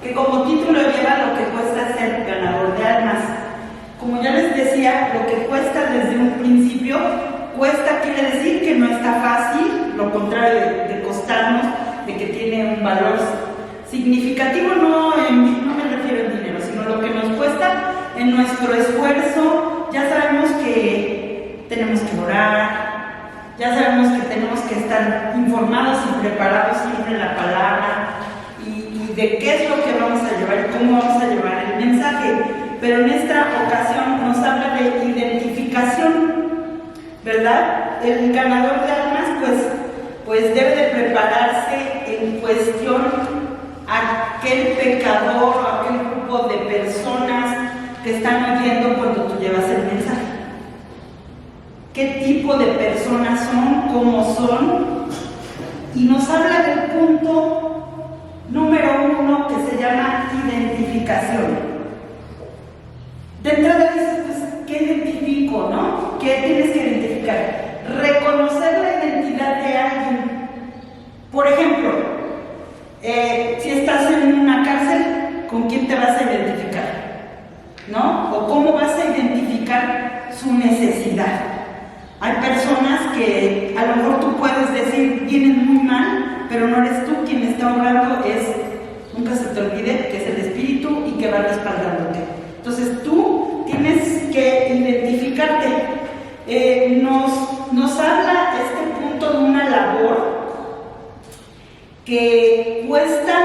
que como título lleva lo que cuesta ser ganador de almas. Como ya les decía, lo que cuesta desde un principio, cuesta quiere decir que no está fácil, lo contrario de costarnos, de que tiene un valor significativo, no me refiero en dinero, sino lo que nos cuesta en nuestro esfuerzo. Ya sabemos que tenemos que orar, ya sabemos que tenemos que estar informados y preparados siempre en la palabra y de qué es lo que vamos a llevar y cómo vamos a llevar el mensaje. Pero en esta ocasión nos habla de identificación, ¿verdad? El ganador de almas pues debe de prepararse en cuestión a aquel pecador o aquel grupo de personas que están oyendo cuando tú llevas el mensaje. ¿Qué tipo de personas son? ¿Cómo son? Y nos habla del punto número 1 que se llama identificación. De entrada dices, pues, ¿qué identifico, no? ¿Qué tienes que identificar? Reconocer la identidad de alguien. Por ejemplo, si estás en una cárcel, ¿con quién te vas a identificar? ¿No? ¿O cómo vas a identificar su necesidad? Hay personas que a lo mejor tú puedes decir, vienen muy mal, pero no eres tú quien está obrando, nunca se te olvide que es el Espíritu y que va respaldándote. Entonces tú tienes que identificarte. Nos habla este punto de una labor que cuesta,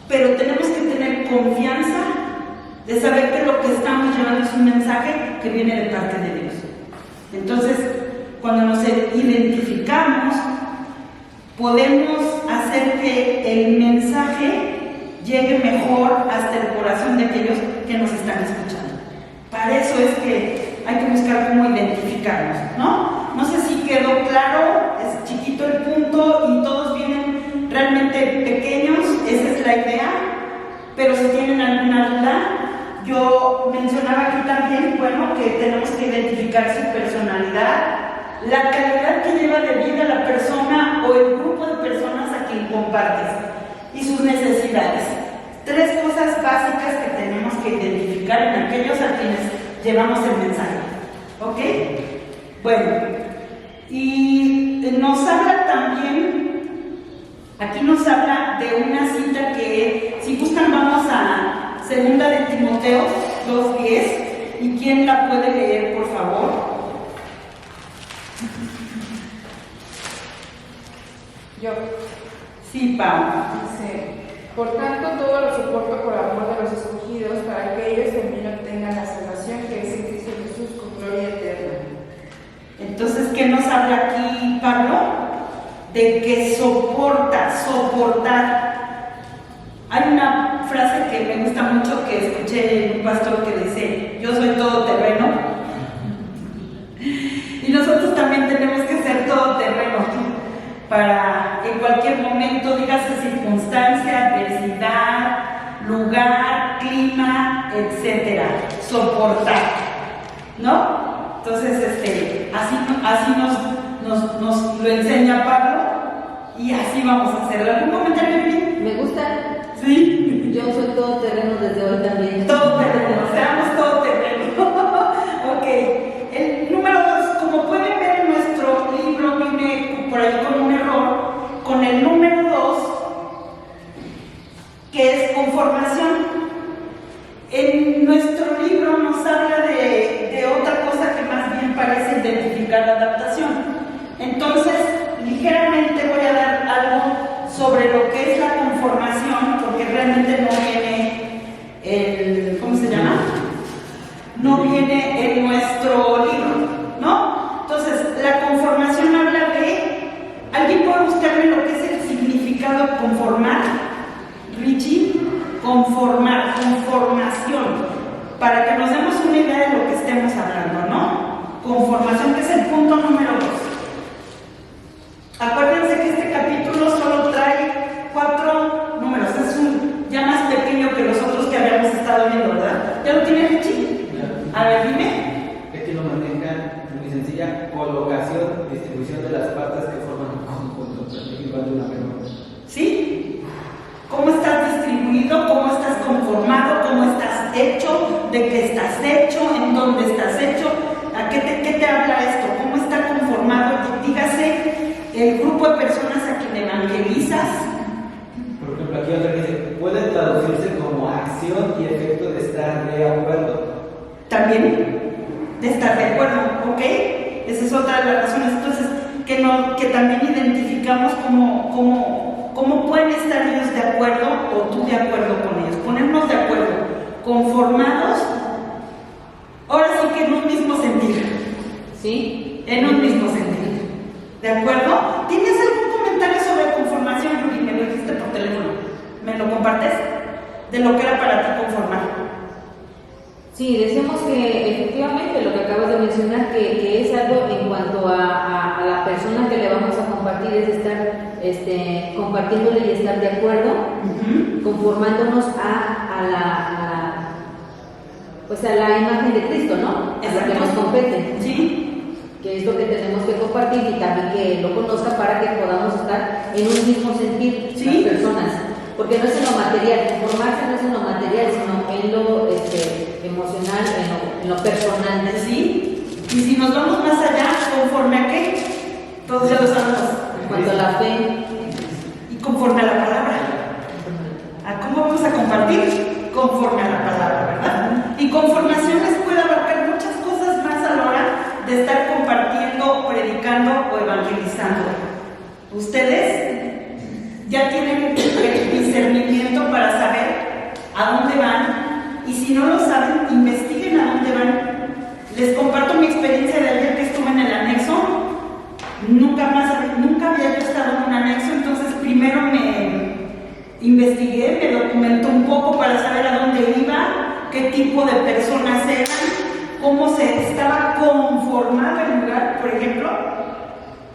pero tenemos que tener confianza de saber que lo que estamos llevando es un mensaje que viene de parte de Dios. Entonces, cuando nos identificamos, podemos hacer que el mensaje llegue mejor hasta el corazón de aquellos que nos están escuchando. Para eso es que hay que buscar cómo identificarnos, ¿no? No sé si quedó claro, es chiquito el punto y todos vienen realmente pequeños, esa es la idea, pero si tienen alguna duda, yo mencionaba aquí también, bueno, que tenemos que identificar su personalidad, la calidad que lleva de vida la persona o el grupo de personas a quien compartes y sus necesidades. 3 cosas básicas que tenemos que identificar en aquellos a quienes llevamos el mensaje. ¿Ok? Bueno, y nos habla también, aquí nos habla de una cita que, si gustan, vamos a 2 de Timoteo 2:10. ¿Y quién la puede leer, por favor? Yo. Sí, Pau. Dice: por tanto, todo lo soporto por amor de los escogidos, para que ellos también obtengan la salvación que es en Cristo Jesús con gloria eterna. Entonces, ¿qué nos habla aquí Pablo? De que soportar. Hay una frase que me gusta mucho que escuché en un pastor que dice: yo soy todoterreno. Y nosotros también tenemos que ser todoterreno para en cualquier momento, dígase circunstancia, adversidad, lugar, clima, etcétera, soportar, ¿no? Entonces, así nos lo enseña Pablo y así vamos a hacer. ¿Algún comentario, Vivi? Me gusta. Sí. Yo soy todoterreno desde hoy también. Todoterreno, seamos todoterreno. Ok. El número 2, como pueden ver en nuestro libro, viene por ahí con un error, con el número 2, que es conformación. En nuestro libro nos habla de otra cosa que más bien parece identificar la adaptación. Entonces, ligeramente voy a dar algo sobre lo que es la conformación, porque realmente no viene ¿cómo se llama? No viene en nuestro libro, ¿no? Entonces, la conformación habla de... ¿Alguien puede buscarme lo que es el significado de conformar? Richie, conformar, conformación, para que nos demos una idea de lo que estemos hablando, ¿no? Conformación, que es el punto número 2. Acuérdense que este capítulo solo trae 4 números, es ya más pequeño que los otros que habíamos estado viendo, ¿verdad? ¿Ya lo tiene Richie? A ver, dime. Aquí lo maneja muy sencilla: colocación, distribución de las partes que forman un conjunto, igual de una memoria. ¿Sí? de qué estás hecho, en dónde estás hecho, qué te habla esto, cómo está conformado, dígase, el grupo de personas a quien evangelizas. Por ejemplo, aquí otra que dice, puede traducirse como acción y efecto de estar de acuerdo. También, de estar de acuerdo, ¿ok? Esa es otra de las razones. Entonces, que también identificamos cómo pueden estar ellos de acuerdo o tú de acuerdo con ellos. Ponernos de acuerdo, conformados, ahora sí que en un mismo sentido. ¿Sí? En un mismo sentido. ¿De acuerdo? ¿Tienes algún comentario sobre conformación, Yuri? Me lo dijiste por teléfono. ¿Me lo compartes? De lo que era para ti conformar. Sí, decimos que efectivamente lo que acabas de mencionar, que es algo en cuanto a la persona que le vamos a compartir, es estar compartiéndole y estar de acuerdo, conformándonos a la imagen de Cristo, ¿no? A la que nos compete. Sí. Que es lo que tenemos que compartir y también que lo conozca para que podamos estar en un mismo sentir ¿Sí? las personas. Porque no es en lo material, conformarse no es en lo material, sino en lo emocional, en lo personal. ¿Sí? Y si nos vamos más allá, ¿conforme a qué? Todos ya lo sabemos. En cuanto a la fe. Y conforme a la palabra. ¿A cómo vamos a compartir? Conforme a la palabra, ¿verdad? Y conformaciones puede abarcar muchas cosas más a la hora de estar compartiendo, predicando o evangelizando. Ustedes ya tienen el discernimiento para saber a dónde van, y si no lo saben, investiguen a dónde van. Les comparto mi experiencia de ayer que estuve en el anexo. Nunca había yo estado en un anexo, entonces primero me investigué, me documenté un poco para saber a dónde iba, qué tipo de personas eran, cómo se estaba conformado el lugar, por ejemplo,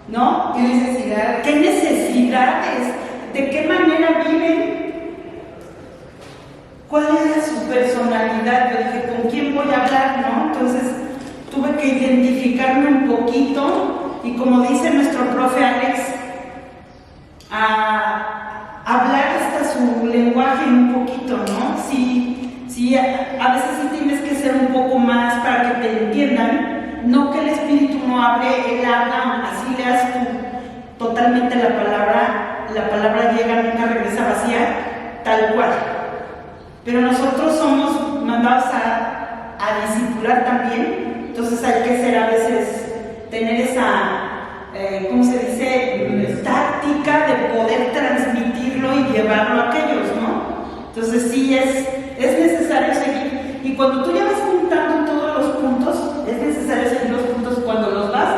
¿no? ¿Qué necesidades? ¿Qué necesidades? ¿De qué manera viven? ¿Cuál era su personalidad? Yo dije, ¿con quién voy a hablar, no? Entonces tuve que identificarme un poquito y, como dice nuestro profe Alex, a hablar hasta su lenguaje un poquito, ¿no? Sí, a veces sí tienes que ser un poco más para que te entiendan, no que el espíritu no hable, él habla, así leas tú totalmente la palabra llega, nunca regresa vacía, tal cual. Pero nosotros somos mandados a discipular también, entonces hay que ser a veces, tener esa, ¿cómo se dice?, táctica de poder transmitirlo y llevarlo a aquellos, ¿no? Entonces sí es necesario seguir, y cuando tú ya vas juntando todos los puntos, es necesario seguir los puntos. Cuando los vas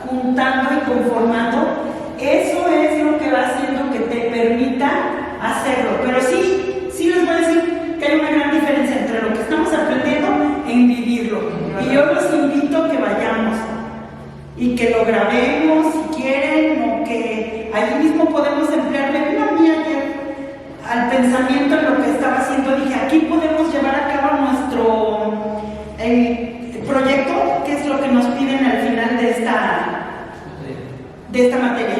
juntando y conformando, eso es lo que va haciendo que te permita hacerlo. Pero sí les voy a decir que hay una gran diferencia entre lo que estamos aprendiendo en vivirlo. Y yo los invito a que vayamos y que lo grabemos si quieren, o que allí mismo podemos emplear. Me vino a mí ayer al pensamiento en lo que estaba haciendo, dije, aquí podemos llevar a cabo nuestro proyecto, que es lo que nos piden al final de esta materia.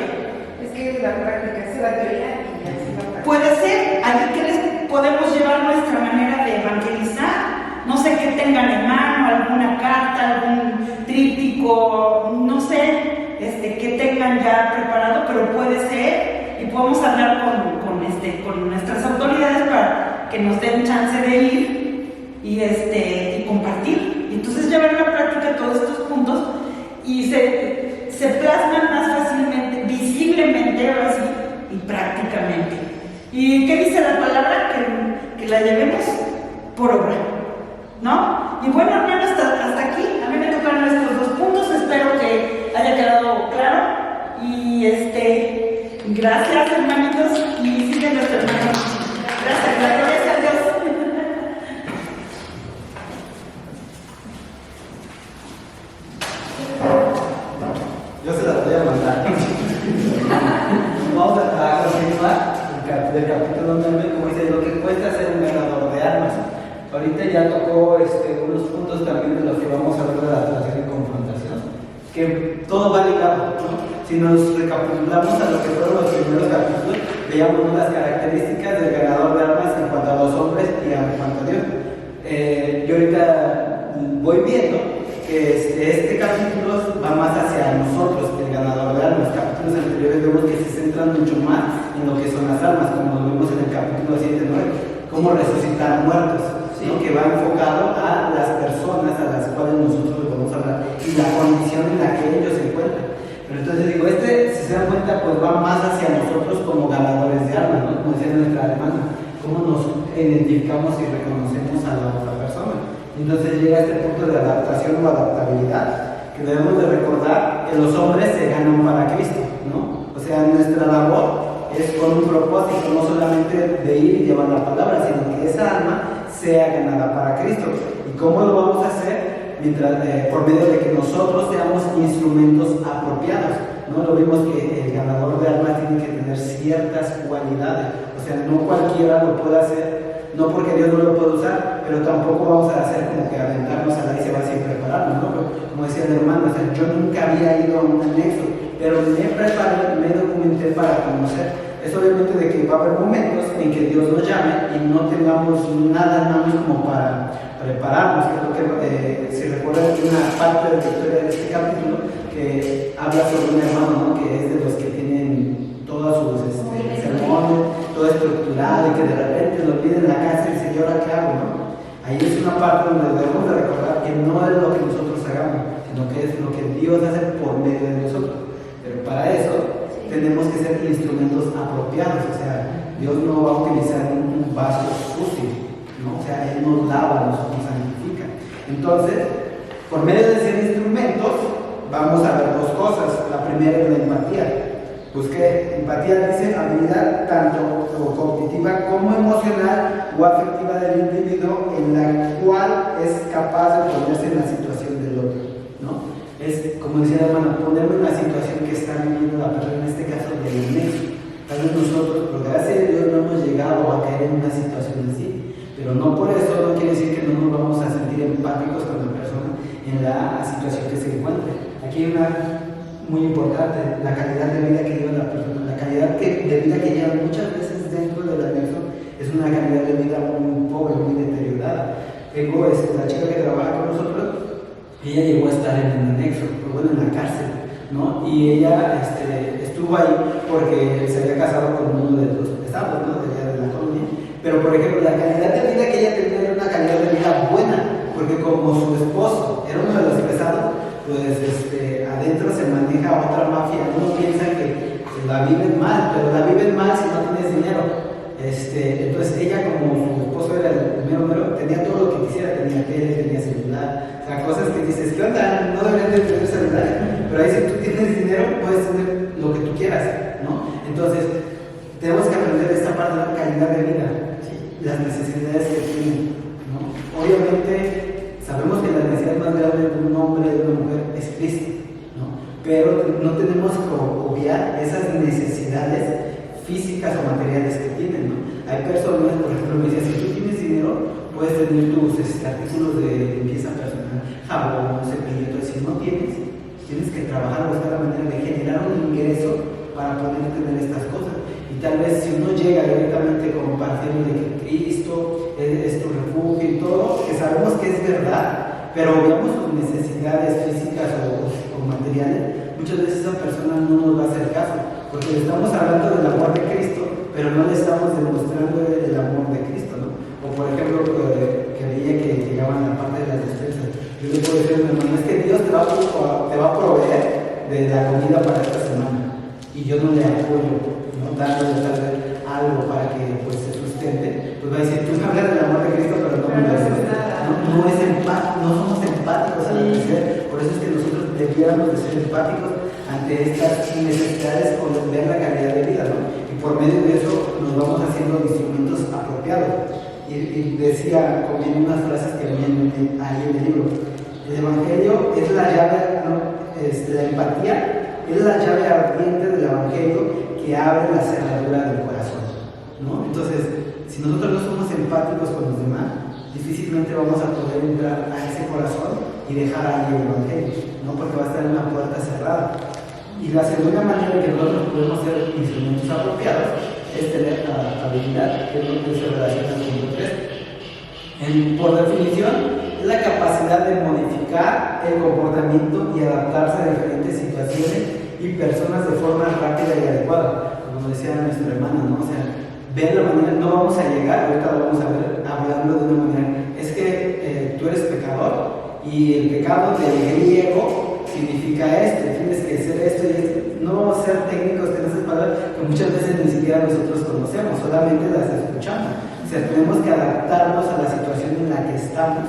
Es que es la práctica, es la teoría y así la práctica. Puede ser, allí que les podemos llevar nuestra manera de evangelizar, no sé qué tengan en mano, alguna carta, algún tríptico, no sé, que tengan ya preparado, pero puede ser, y podemos hablar con nuestras autoridades para que nos den chance de ir y compartir. Y entonces llevar a la práctica todos estos puntos y se plasman más fácilmente, visiblemente, ahora sí, y prácticamente. ¿Y qué dice la palabra? Que la llevemos por obra, ¿no? Y bueno, hermanos, hasta aquí, a mí me tocaron estos 2 puntos, espero que haya quedado claro, y gracias, hermanitos, y siguen los hermanos. Gracias a Dios. Yo se las voy a mandar. Vamos a continuar del capítulo 9, como dice, lo que cuesta ser un ganador de almas. Ahorita ya tocó unos puntos también de los que vamos a ver de la relación y confrontación, que todo va ligado, ¿no? Si nos recapitulamos a lo que fueron los primeros capítulos, veíamos las características del ganador de almas en cuanto a los hombres y en cuanto a Dios. Yo ahorita voy viendo que este capítulo va más hacia nosotros, el ganador de almas. Los capítulos anteriores vemos que se centran mucho más en lo que son las almas, como lo vemos en el capítulo 7-9, cómo resucitar muertos, ¿sí? ¿No? Que va enfocado a las personas a las cuales nosotros vamos a hablar y la condición en la que ellos se encuentran. Pero entonces digo, si se dan cuenta, pues va más hacia nosotros como ganadores de almas, ¿no? Como decía nuestra hermana, cómo nos identificamos y reconocemos a la otra persona. Entonces llega este punto de adaptación o adaptabilidad, que debemos de recordar que los hombres se ganan para Cristo, ¿no? O sea, nuestra labor es con un propósito, no solamente de ir y llevar la palabra, sino que esa alma sea ganada para Cristo. ¿Y cómo lo vamos a hacer? Por medio de que nosotros seamos instrumentos apropiados, ¿no? Lo vimos que el ganador de almas tiene que tener ciertas cualidades, o sea, no cualquiera lo puede hacer, no porque Dios no lo puede usar, pero tampoco vamos a hacer como que aventarnos a la y se va sin prepararnos, ¿no? Como decía el hermano, o sea, yo nunca había ido a un anexo, pero me preparé, me documenté para conocer. Es obviamente de que va a haber momentos en que Dios nos llame y no tengamos nada más como para prepararnos, que es lo que, si recuerdan, hay una parte de la historia de este capítulo que habla sobre un hermano, ¿no? Que es de los que tienen todos sus sermones, todo estructurado, y que de repente lo piden en la casa y dice, ¿y ahora qué hago? ¿No? Ahí es una parte donde debemos de recordar que no es lo que nosotros hagamos, sino que es lo que Dios hace por medio de nosotros. Pero para eso tenemos que ser instrumentos apropiados, o sea, Dios no va a utilizar un vaso sucio, ¿no? O sea, Él nos lava, nos santifica. Entonces, por medio de ser instrumentos, vamos a ver dos cosas. La primera es la empatía. Busqué empatía, dice habilidad tanto cognitiva como emocional o afectiva del individuo en la cual es capaz de ponerse en la situación del otro, ¿no? Es, como decía la hermana, ponerme en la situación que está viviendo la persona, en este caso del anexo. Tal vez nosotros, por gracia de Dios, no hemos llegado a caer en una situación así, pero no por eso no quiere decir que no nos vamos a sentir empáticos con la persona en la situación que se encuentre. Aquí hay una muy importante, la calidad de vida que lleva la persona. La calidad de vida que lleva muchas veces dentro del anexo es una calidad de vida muy pobre, muy deteriorada. Tengo la chica que trabaja con nosotros, ella llegó a estar en un anexo, pero bueno, en la cárcel, ¿no? Y ella estuvo ahí porque se había casado con uno de los pesados, ¿no? De allá de la colonia. Pero, por ejemplo, la calidad de vida que ella tenía era una calidad de vida buena, porque como su esposo era uno de los pesados, pues adentro se maneja otra mafia. Uno piensa que la viven mal, pero la viven mal si no tienes dinero. Entonces ella, como su esposo era el mero, tenía todo lo que quisiera, tenía tele, tenía celular, o sea, cosas que dices, ¿qué onda? No deberían de tener celular, pero ahí si tú tienes dinero puedes tener lo que tú quieras, ¿no? Entonces tenemos que aprender de esta parte de la calidad de vida, ¿sí? Las necesidades que tienen, ¿no? Obviamente sabemos que la necesidad más grande de un hombre y de una mujer es Cristo, ¿no? Pero no tenemos que obviar esas necesidades físicas o materiales que tienen, ¿no? Hay personas, por ejemplo, me decían, si tú tienes dinero, puedes tener tus artículos de limpieza personal, jabón, cepillo, entonces si no tienes que trabajar, buscar la manera de generar un ingreso para poder tener estas cosas. Y tal vez si uno llega directamente compartiendo de que Cristo es tu refugio y todo, que sabemos que es verdad, pero veamos sus necesidades físicas o materiales, muchas veces esa persona no nos va a hacer caso, porque le estamos hablando del amor de Cristo, pero no le estamos demostrando el amor de Cristo, ¿no? O por ejemplo, que veía que llegaban a la parte de las despensas. Yo le puedo decir a mi hermano, es que Dios te va a proveer de la comida para esta semana, y yo no le apoyo, ¿no? Dándole tal vez algo para que pues, se sustente, pues va a decir, tú me hablas del amor de Cristo, pero no me lo haces. No somos empáticos a la necesidad. Por eso es que nosotros debiéramos de ser empáticos ante estas necesidades o ver la calidad de vida, ¿no? Y por medio de eso nos vamos haciendo instrumentos apropiados. Y decía, conviene unas frases que vienen ahí en el libro. El Evangelio es la llave, ¿no? La empatía es la llave ardiente del Evangelio que abre la cerradura del corazón, ¿no? Entonces, si nosotros no somos empáticos con los demás, difícilmente vamos a poder entrar a ese corazón y dejar ahí el Evangelio, ¿no? Porque va a estar en una puerta cerrada. Y la segunda manera en que nosotros podemos ser instrumentos apropiados es tener adaptabilidad, que es lo que se relaciona con el 3. Por definición, es la capacidad de modificar el comportamiento y adaptarse a diferentes situaciones y personas de forma rápida y adecuada. Como decía nuestra hermana, ¿no? O sea, ver la manera, no vamos a llegar, ahorita lo vamos a ver hablando de una manera, es que tú eres pecador y el pecado del griego significa esto, tienes que hacer esto y esto. No vamos a ser técnicos en esas palabras que muchas veces ni siquiera nosotros conocemos, solamente las escuchamos. O sea, tenemos que adaptarnos a la situación en la que estamos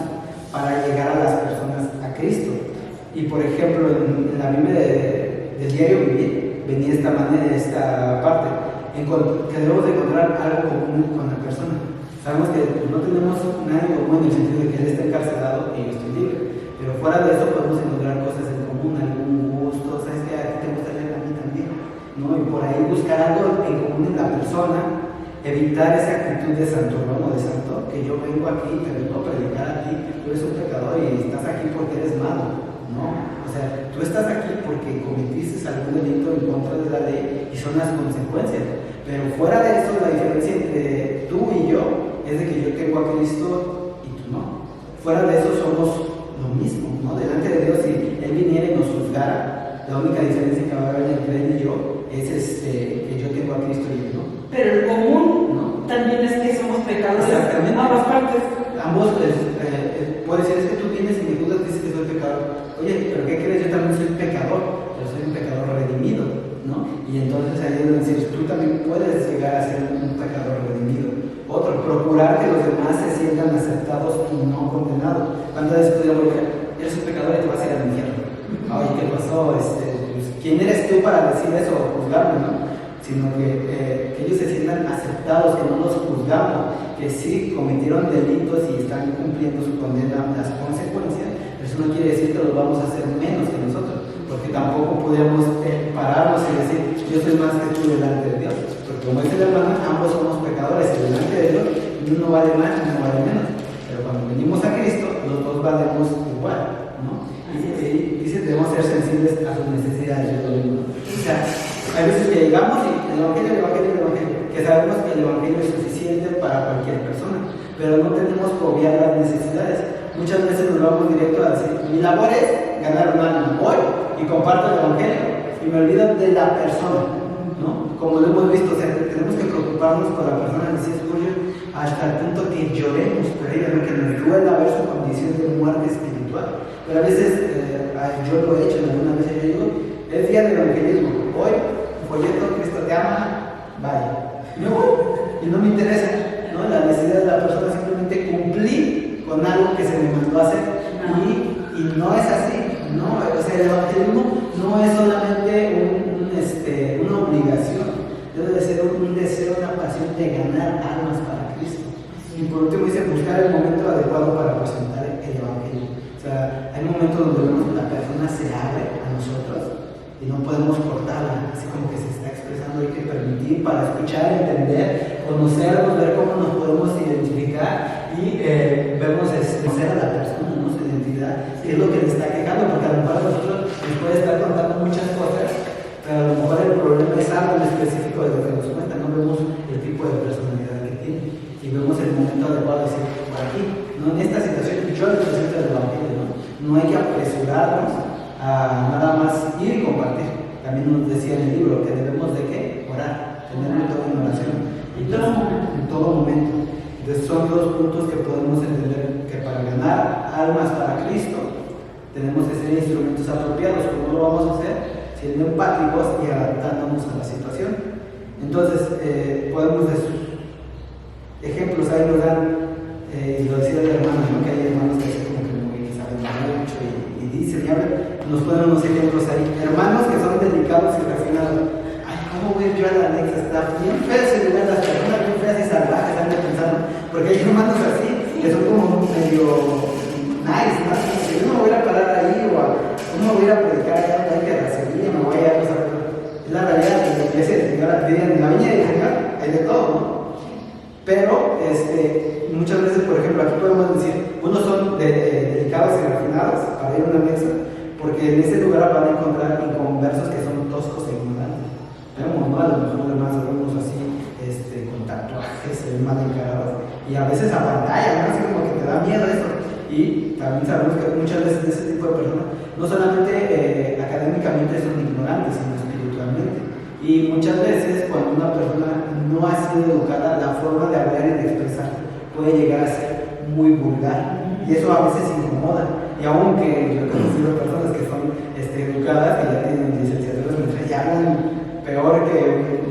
para llegar a las personas a Cristo. Y por ejemplo, en la Biblia del diario vivir, venía esta manera, esta parte, que debemos de encontrar algo común con la persona. Sabemos que no tenemos nada en común en el sentido de que él está encarcelado y yo estoy libre, pero fuera de eso podemos encontrar cosas en común, algún gusto, sabes que a ti te gusta leer, a mí también, ¿no? Y por ahí buscar algo en común en la persona, evitar esa actitud de santurrón o de santo, que yo vengo aquí y te vengo a predicar a ti, tú eres un pecador y estás aquí porque eres malo, ¿no? O sea, tú estás aquí porque cometiste algún delito en contra de la ley y son las consecuencias, pero fuera de eso la diferencia entre tú y yo es de que yo tengo a Cristo y tú no. Fuera de eso somos lo mismo, ¿no? Delante de Dios, si Él viniera y nos juzgara, la única diferencia que va a haber entre Él y yo es que yo tengo a Cristo y Él no. Pero el común, ¿no? También es que somos pecadores. Exactamente. Ambas partes. Ambos, puede decir, es que tú vienes y me juzgas, dices que soy pecador. Oye, pero ¿qué crees? Yo también soy pecador, pero soy un pecador redimido, ¿no? Y entonces ahí es donde dices, tú también puedes llegar a ser un pecador redimido. Otro, procurar que los demás se sientan aceptados y no condenados. ¿Cuántas veces podríamos decir, eres un pecador y te vas a ir al infierno? Ay, ¿qué pasó? Pues, ¿quién eres tú para decir eso o juzgarme, no? Sino que ellos se sientan aceptados, que no los juzgamos, que sí cometieron delitos y están cumpliendo su condena, las consecuencias. Eso no quiere decir que los vamos a hacer menos que nosotros, porque tampoco podemos pararnos y decir, yo soy más que tú delante de Dios, porque como dice la hermana, ambos somos pecadores y delante de Dios uno vale más y uno vale menos, pero cuando venimos a Cristo los dos valemos igual, ¿no? Y dice, debemos ser sensibles a sus necesidades, yo lo digo, ¿no? O sea, hay veces que llegamos y el evangelio, que sabemos que el evangelio es suficiente para cualquier persona, pero no tenemos que obviar las necesidades. Muchas veces nos vamos directo a decir, mi labor es ganar un alma, voy y comparto el evangelio y me olvido de la persona, ¿no? Como lo hemos visto, o sea, tenemos que preocuparnos por la persona, decía Spurgeon, hasta el punto que lloremos por ella, ¿no? Que nos duela ver su condición de muerte espiritual. Pero a veces, yo lo he hecho, algunas veces yo digo, es día del evangelismo, hoy, folleto, Cristo te ama, vaya. Y no me interesa, ¿no? La necesidad de la persona, simplemente cumplir con algo que se me mandó a hacer y no es así, ¿no? O sea, el evangelismo no es solamente una obligación, debe de ser un deseo, una pasión de ganar almas para Cristo. Y por último dice buscar el momento adecuado para presentar el evangelio. O sea, hay momentos donde vemos que la persona se abre a nosotros y no podemos cortarla, así como que se está expresando, hay que permitir para escuchar, entender, conocernos, ver cómo nos podemos identificar y vemos conocer a la persona, ¿no? Su identidad, qué es lo que le está quejando, porque a lo mejor a nosotros nos puede estar contando muchas cosas, pero a lo mejor el problema es algo en específico de lo que nos cuenta, no vemos el tipo de personalidad que tiene y vemos el momento adecuado de decir, por aquí, ¿no? En esta situación yo les presento el evangelio, ¿no? No hay que apresurarnos a nada más ir y compartir. También nos decía en el libro que debemos de ¿qué? Orar, tener todo en oración en todo momento. Entonces son dos puntos que podemos entender que para ganar almas para Cristo tenemos que ser instrumentos apropiados. ¿Cómo lo vamos a hacer? Siendo empáticos y adaptándonos a la situación. Entonces podemos decir ejemplos ahí nos dan, lo decía el hermano, ¿no? Que hay hermanos que hacen como que saben mucho y dicen, y hablan, nos ponen unos ejemplos ahí, hermanos que son delicados y refinados. Ay, ¿cómo voy yo a la Alexa? Está bien feo ese lugar, las personas bien feas y salvajes, están pensando, porque hay hermanos así, que son como medio nice, ¿no? Que yo no me voy a parar ahí o no me voy a predicar allá, no hay que recibir, me voy a pasar. Es la realidad que la iglesia del Señor, en la viña del Señor hay de todo, ¿no? Pero muchas veces, por ejemplo, aquí podemos decir, unos son delicados y refinados para ir a una mesa, porque en ese lugar van a encontrar inconversos que son toscos e ignorantes. Vemos, ¿no? A lo mejor además algunos así, con tatuajes, mal encarados, y a veces a pantalla, ¿no? Así como que te Y también sabemos que muchas veces ese tipo de personas no solamente académicamente son ignorantes, sino espiritualmente. Y muchas veces cuando una persona no ha sido educada, la forma de hablar y de expresar puede llegar a ser muy vulgar. Y eso a veces incomoda. Y aunque yo he conocido personas que son educadas, que ya tienen licenciaturas, y hablan peor que,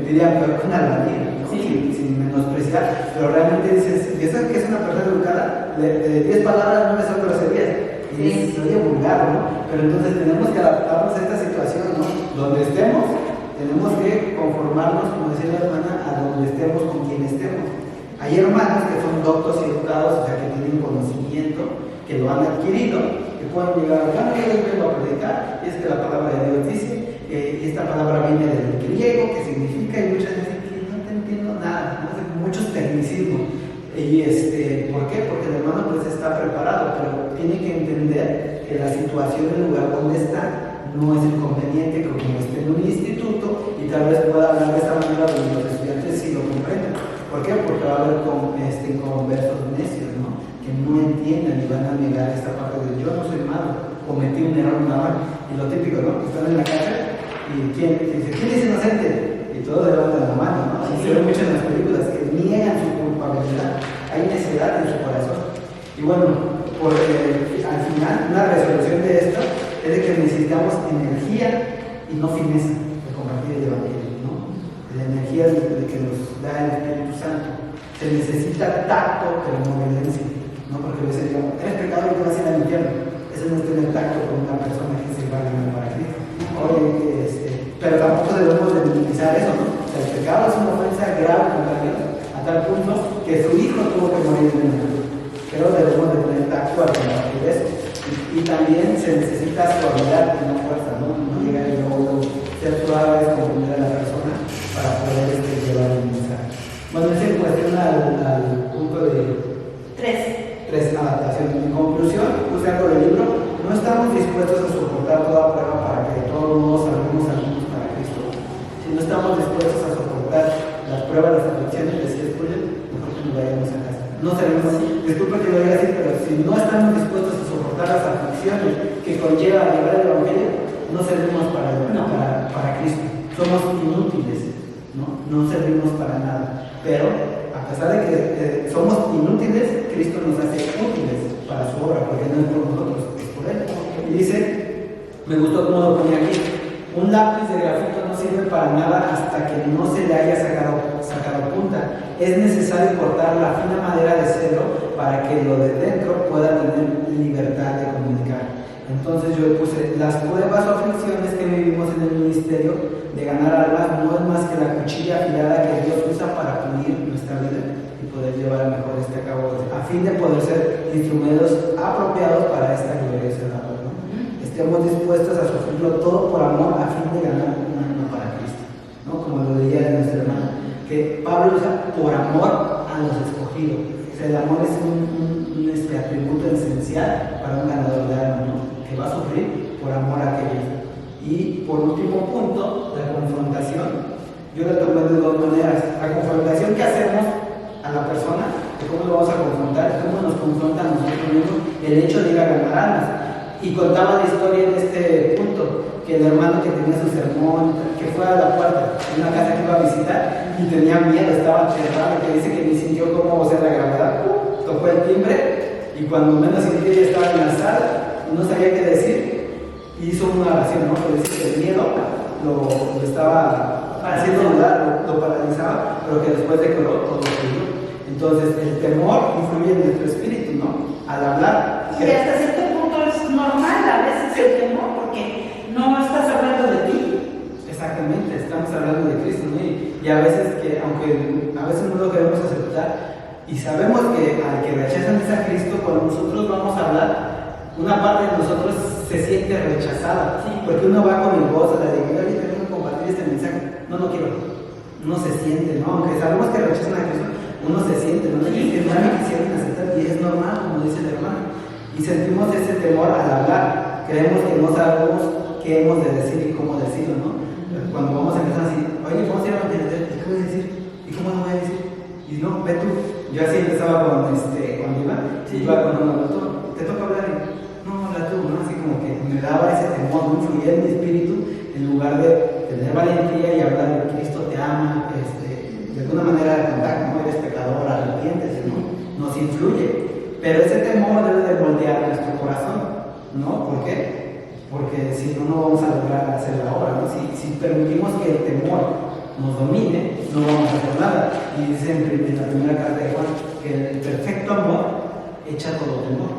dirían, peor que una albañil, ¿no? Sin menospreciar, pero realmente dices, y esa que es una persona educada, de 10 palabras 9 son groserías, y se oye vulgar, ¿no? Pero entonces tenemos que adaptarnos a esta situación, ¿no? Donde estemos, tenemos que conformarnos, como decía la hermana, a donde estemos, con quien estemos. Hay hermanos que son doctos y educados, o sea, que tienen conocimiento, que lo han adquirido, que pueden llegar a yo les vengo a predicar, y es que la palabra de Dios dice, y esta palabra viene del griego, que significa, y muchas veces que no te entiendo nada, ¿no? Muchos tecnicismos. Y ¿por qué? Porque el hermano pues está preparado, pero tiene que entender que la situación del lugar donde está no es el conveniente, que como esté en un instituto y tal vez pueda hablar de esta manera donde los estudiantes sí lo comprendan. ¿Por qué? Porque va a haber conversos necios, ¿no? Que no entiendan y van a negar esta parte de yo no soy malo, cometí un error nada más. Y lo típico, ¿no? Están en la cárcel y ¿quién es inocente? Y todos levantan la mano, ¿no? Y se ve mucho en las películas que niegan su culpabilidad. Hay necedad en su corazón. Y bueno, al final, una resolución de esto es de que necesitamos energía y no fineza de compartir el Evangelio, ¿no? La energía de que nos da el Espíritu Santo. Se necesita tacto, pero no violencia, ¿no? Porque a veces digamos, eres pecador y te vas a ir al infierno. Eso no es tener tacto con una persona que se va a ganar para Cristo. Pero tampoco debemos de minimizar eso, ¿no? O sea, el pecado es una ofensa grave contra Dios, a tal punto que su hijo tuvo que morir en el mundo. Pero debemos de tener tacto al compartir eso. Y también se necesita suavidad y no fuerza, ¿no? No llegar y luego ser suaves, comprender a la persona para poder llevar el mensaje. Bueno, esa es cuestión al punto de 3 adaptación. En conclusión, puse algo del libro. No estamos dispuestos a soportar toda prueba para que de todos modos salvemos a algunos para Cristo. Si no estamos dispuestos a soportar las pruebas, las aflicciones, decía Spurgeon, mejor que nos vayamos a casa. No salimos así. Disculpa que lo diga así, pero si no estamos dispuestos a soportar las aflicciones que conlleva llevar el Evangelio, no servimos para Cristo. Somos inútiles, no servimos para nada. Pero a pesar de que somos inútiles, Cristo nos hace útiles para su obra, porque no es por nosotros, es por Él. Y dice, me gustó cómo lo ponía aquí, un lápiz de grafito no sirve para nada hasta que no se le haya sacado punta. Es necesario cortar la fina madera de cedro para que lo de dentro pueda tener libertad de comunicar. Entonces yo puse, las pruebas o aflicciones que vivimos en el ministerio de ganar almas no es más que la cuchilla afilada que Dios usa para pulir nuestra vida y poder llevar mejor a cabo, a fin de poder ser instrumentos apropiados para esta gloriosa labor, ¿no? Estemos dispuestos a sufrirlo todo por amor a fin de ganar un alma para Cristo, ¿no? Como lo leía de nuestra hermana, que Pablo usa por amor a los escogidos. O sea, el amor es un atributo esencial para un ganador de alma, ¿no? Que va a sufrir por amor a aquellos. Y por último punto, la confrontación. Yo la tomé de 2 maneras. La confrontación que hacemos a la persona, de cómo lo vamos a confrontar, cómo nos confronta a nosotros mismos el hecho de ir a ganar almas. Y contaba la historia en este punto, que el hermano que tenía su sermón, que fue a la puerta de una casa que iba a visitar y tenía miedo, estaba aterrado, que dice que ni sintió cómo la gravedad, tocó el timbre y cuando menos sintió ya estaba en la sala, no sabía qué decir. Hizo una oración, ¿no? Pero dice que el miedo lo estaba haciendo dudar, lo paralizaba, pero que después de que todo fluyó. Entonces, el temor influye en nuestro espíritu, ¿no? Al hablar. Y hasta cierto punto es normal a veces el temor, porque no estás hablando de ti. Exactamente, estamos hablando de Cristo, ¿no? Y a veces aunque a veces no lo queremos aceptar, y sabemos que al que rechazan es a Cristo, cuando nosotros vamos a hablar, una parte de nosotros se siente rechazada, ¿sí? Porque uno va con el gozo, la alegría, oye, tengo que compartir este mensaje. No quiero. Uno se siente, ¿no? Aunque sabemos que rechazan a Cristo, uno se siente, ¿no? Y es normal que quisieran aceptar, y es normal, como dice el hermano. Y sentimos ese temor al hablar. Creemos que no sabemos qué hemos de decir y cómo decirlo, ¿no? Cuando vamos a empezar así, oye, ¿cómo se llama? ¿Y qué voy a decir? ¿Y cómo lo voy a decir? Y no, ve tú. Yo así empezaba cuando iba con un doctor. te toca hablar y no, habla tú, ¿no? Así como que me daba ese temor, ¿no? Fluía en mi espíritu en lugar de tener valentía y hablar de Cristo te ama, de alguna manera contar, ¿no? Eres pecador, arrepiéntese, ¿no? Nos influye, pero ese temor debe de moldear nuestro corazón, ¿no? ¿Por qué? Porque si no, no vamos a lograr hacer la obra, ¿no? Si permitimos que el temor nos domine, no vamos a hacer nada. Y dice en la primera carta de Juan que el perfecto amor echa todo temor.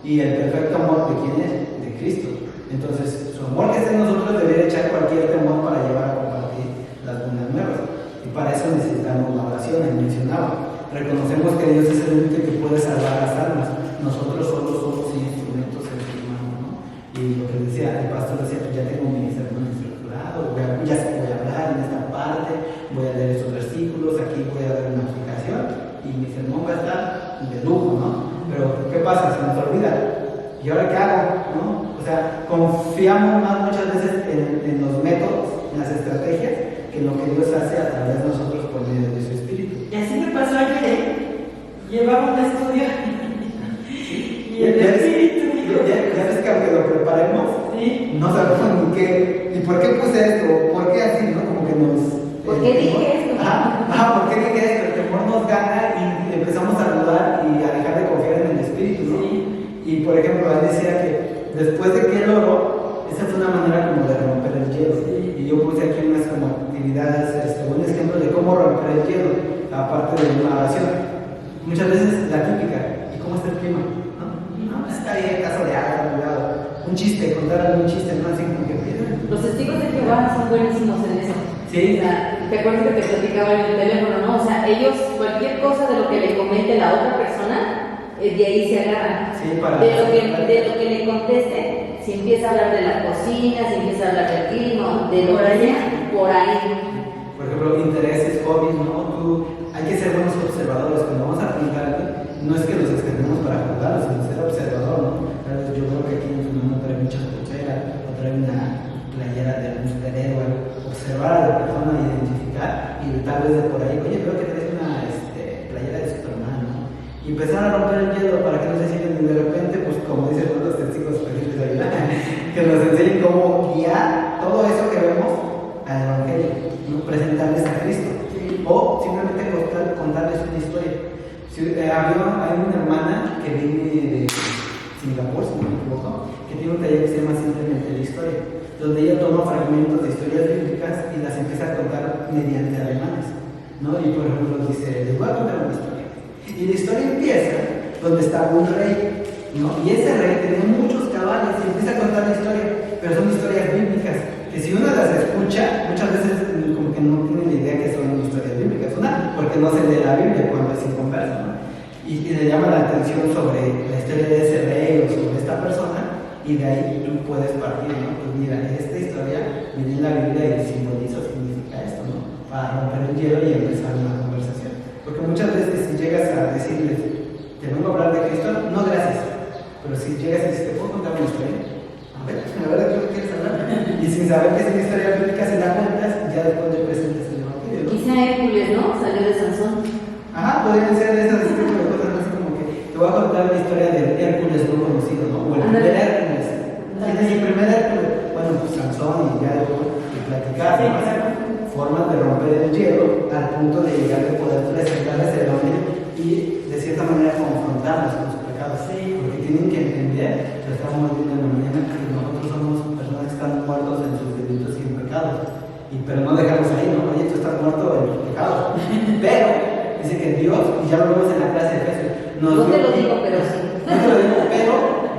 Y el perfecto amor de quién es? De Cristo. Entonces, su amor que está en nosotros debería echar cualquier temor para llevar a compartir las buenas nuevas. Y para eso necesitamos la oración, él mencionaba. Reconocemos que Dios es el único que puede salvar las almas. Nosotros solo somos instrumentos en su mano, ¿no? Y lo que decía, el pastor decía, pues ya tengo mi sermón estructurado, ya sé que voy a hablar en esta parte, voy a leer estos versículos, aquí voy a dar una aplicación y mi sermón va a estar de lujo, ¿no? Pero, ¿qué pasa? Se nos olvida. ¿Y ahora qué hago? ¿No? O sea, confiamos más muchas veces en los métodos, en las estrategias, que en lo que Dios hace a través de nosotros por medio de su Espíritu. Y así me pasó ayer, llevaba un estudio y el Espíritu dijo, Ya ves que aunque lo preparemos, sí, no sabemos ni qué, ni por qué puse esto, por qué así, ¿no? Como que nos... ¿Por qué dije esto? ¿Por qué dije esto? El temor nos gana y empezamos a dudar y a dejar de confiar en el Espíritu, ¿no? sí. Y por ejemplo, él decía que después de que él oró, esa fue una manera como de romper el hielo. Sí. Y yo puse aquí unas como actividades, un ejemplo de cómo romper el hielo, aparte de una oración. Muchas veces la típica, ¿y cómo está el clima? No, está bien, está soleado, cuidado. Un chiste, contar algún chiste, ¿no? Así como que... Los testigos de Jehová son buenísimos en eso. Sí. O sea, ¿te acuerdas que te platicaba en el teléfono, no? O sea, ellos, cualquier cosa de lo que le comente la otra persona, de ahí se agarran. Sí, para... de lo que le conteste, si empieza a hablar de la cocina, si empieza a hablar del clima, de lo que sea, por ahí. Por ejemplo, intereses, hobbies, ¿no? Hay que ser buenos observadores. Cuando vamos a aplicar algo, no es que los extendemos para jugarlos, sino ser observador, ¿no? Yo creo que aquí en su mano trae mucha pulsera, o trae una playera de un superhéroe, observar a la persona, identificar, y tal vez de por ahí, oye, creo que traes una playera de Superman, ¿no? Y empezar a romper el hielo para que no se sienten y de repente, pues como dicen los testigos felices ahí, que nos enseñen cómo guiar todo eso que vemos al Evangelio, ¿no? Presentarles a Cristo. O simplemente contarles una historia. Hay una hermana que viene de Singapur, si no me equivoco, que tiene un taller que se llama Simplemente la Historia, donde ella toma fragmentos de historias bíblicas y las empieza a contar mediante alemanes, ¿no? Y por ejemplo dice, les voy a contar una historia. Y la historia empieza donde estaba un rey, ¿no? Y ese rey tenía muchos caballos y empieza a contar la historia, pero son historias bíblicas, que si uno las escucha, muchas veces como que no tiene la idea que son historias bíblicas. Una, porque no se lee la Biblia cuando es inconverso, ¿no? Y le llama la atención sobre la historia de ese rey o sobre esta persona, y de ahí tú puedes partir, ¿no? Pues mira, esta historia viene en la Biblia y simboliza, significa esto, ¿no? Para romper el hielo y empezar una conversación. Porque muchas veces si llegas a decirles, te vengo a hablar de Cristo, no gracias. Pero si llegas y dices, ¿te puedo contar una historia? A ver, ¿de qué quieres hablar? Y sin saber que es una historia bíblica, se la cuentas, ya después le presentas el Evangelio, ¿no? Quizá Hércules, ¿no? Salió de Sansón. Ajá, podrían ser esas tipo de cosas, así como que te voy a contar la historia del Hércules no conocido, ¿no? O el primer Hércules. ¿Quién es el primer Hércules? Bueno, pues Sansón, y ya luego platicar, Sí, ¿no? claro. Formas de romper el hielo al punto de llegar a poder presentarles el Evangelio y de cierta manera confrontarlos con sus pecados. Sí. Porque tienen que entender, lo estábamos viendo en la mañana, que nosotros somos personas que están muertos en sus delitos y en pecados. Pero no dejarlos ahí, ¿no? Oye, tú estás muerto en tus pecados. Pero dice que Dios, y ya lo vemos en la clase de Efesios, No te lo digo, pero sí. no te lo digo, pero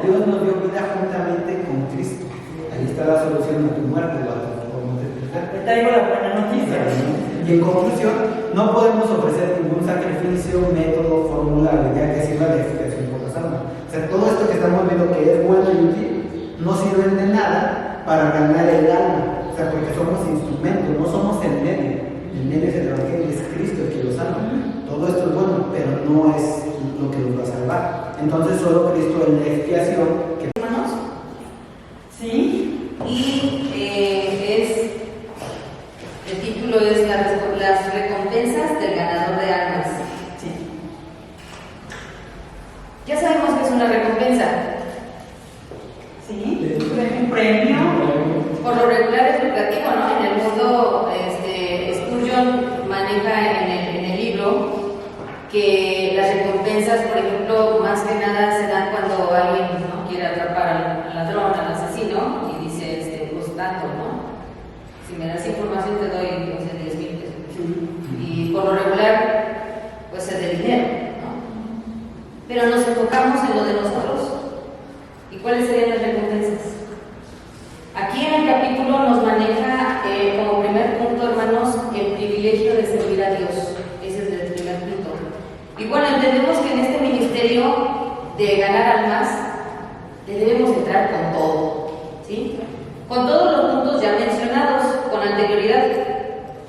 Dios nos dio vida juntamente con Cristo. Ahí está la solución a tu muerte o a tu forma de pecar. Te traigo la buena noticia. Y en conclusión, no podemos ofrecer ningún sacrificio, método, fórmula o idea que sirva de expiación por las almas. O sea, todo esto que estamos viendo que es bueno y útil, no sirve de nada para ganar el alma. O sea, porque somos instrumentos, no somos el medio. El medio es el Evangelio, es Cristo el que lo salva. Todo esto es bueno, pero no es lo que nos va a salvar. Entonces solo Cristo en la expiación que... Hermanos, ¿Sí? y el título es las recompensas del ganador de almas. Sí. Ya sabemos que es una recompensa. que las recompensas, por ejemplo, más que nada se dan cuando alguien, ¿no?, quiere atrapar al ladrón, al asesino, y dice, pues tanto, ¿no? Si me das información te doy, no sé, 10,000 pesos. Y por lo regular, pues es de dinero, ¿no? Pero nos enfocamos en lo de nosotros. ¿Y cuáles serían las recompensas? Aquí en el capítulo nos maneja como primer punto, hermanos, el privilegio de servir a Dios. Ese es el primer punto. Y bueno, entendemos que en este ministerio de ganar almas le debemos entrar con todo, ¿sí? Con todos los puntos ya mencionados con anterioridad.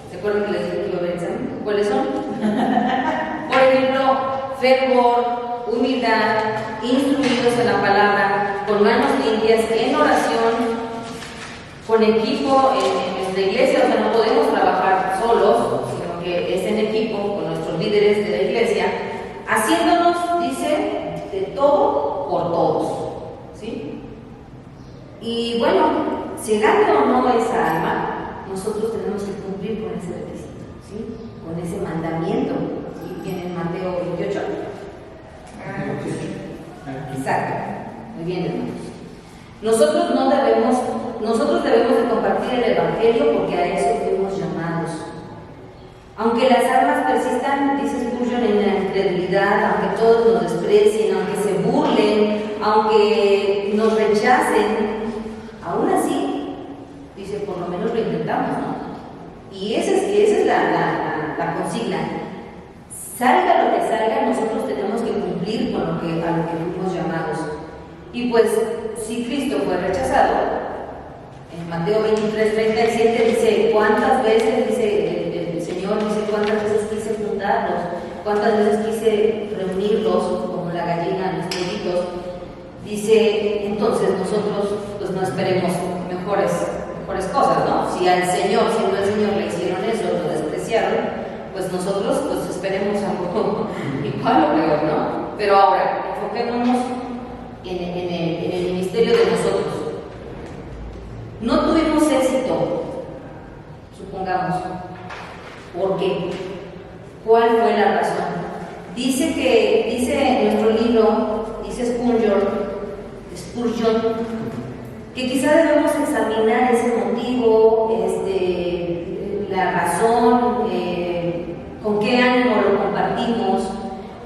¿Se acuerdan que les dije que iba a ver examen? ¿Cuáles son? Por ejemplo, fervor, humildad, instruidos en la palabra, con manos limpias, en oración, con equipo en la iglesia. O sea, no podemos trabajar solos, sino que es en equipo con nuestros líderes de la iglesia, haciéndonos, dice, de todo por todos, ¿sí? Y bueno, si gana o no esa alma, nosotros tenemos que cumplir con ese requisito, ¿sí? Con ese mandamiento, ¿sí? Viene en Mateo 28. Exacto, muy bien, hermanos. Nosotros debemos de compartir el evangelio porque a eso fuimos llamados. Aunque las almas persistan, dice Spurgeon, en la incredulidad, aunque todos nos desprecien, aunque se burlen, aunque nos rechacen, aún así, dice, por lo menos lo intentamos, ¿no? Y esa es la consigna. Salga lo que salga, nosotros tenemos que cumplir con a lo que fuimos llamados. Y pues, si Cristo fue rechazado, en Mateo 23:37 dice, ¿cuántas veces, dice el Señor, dice, cuántas veces quise juntarlos, cuántas veces quise reunirlos como la gallina a los pollitos? Dice, entonces nosotros pues no esperemos mejores cosas, ¿no? Si al Señor, siendo el Señor, le hicieron eso, lo despreciaron, pues nosotros pues esperemos algo igual o peor, ¿no? Pero ahora, enfoquémonos en el ministerio de nosotros. No tuvimos éxito, supongamos. ¿Por qué? ¿Cuál fue la razón? Dice nuestro libro, dice Spurgeon, que quizá debemos examinar ese motivo, la razón, con qué ánimo lo compartimos,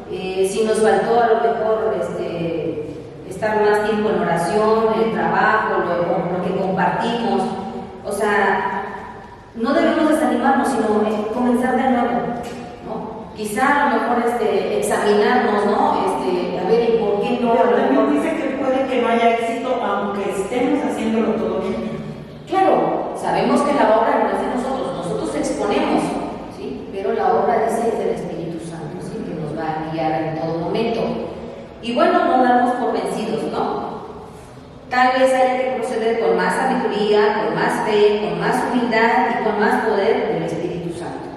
si nos faltó a lo mejor estar más tiempo en oración, el trabajo, lo que compartimos. O sea, no debemos desanimarnos, sino comenzar de nuevo, ¿no? Quizá a lo mejor examinarnos, ¿no? A ver, ¿y por qué no? Pero también dice que puede que no haya éxito aunque estemos haciéndolo todo bien. Claro, sabemos que la obra no es de nosotros exponemos, ¿sí? Pero la obra dice es del Espíritu Santo, ¿sí? Que nos va a guiar en todo momento. Y bueno, no darnos por vencidos, ¿no? Tal vez haya que proceder con más sabiduría, con más fe, con más humildad y con más poder del Espíritu Santo.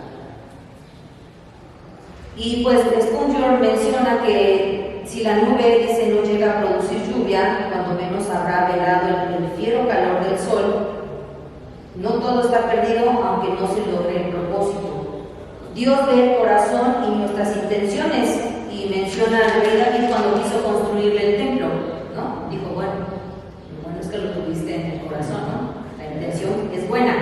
Y pues Spurgeon menciona que si la nube, dice, no llega a producir lluvia, cuando menos habrá velado el fiero calor del sol. No todo está perdido, aunque no se logre el propósito. Dios ve el corazón y nuestras intenciones, y menciona al rey David cuando quiso construirle el templo, ¿no? Dijo, bueno, es que lo tuviste en el corazón, ¿no? La intención es buena.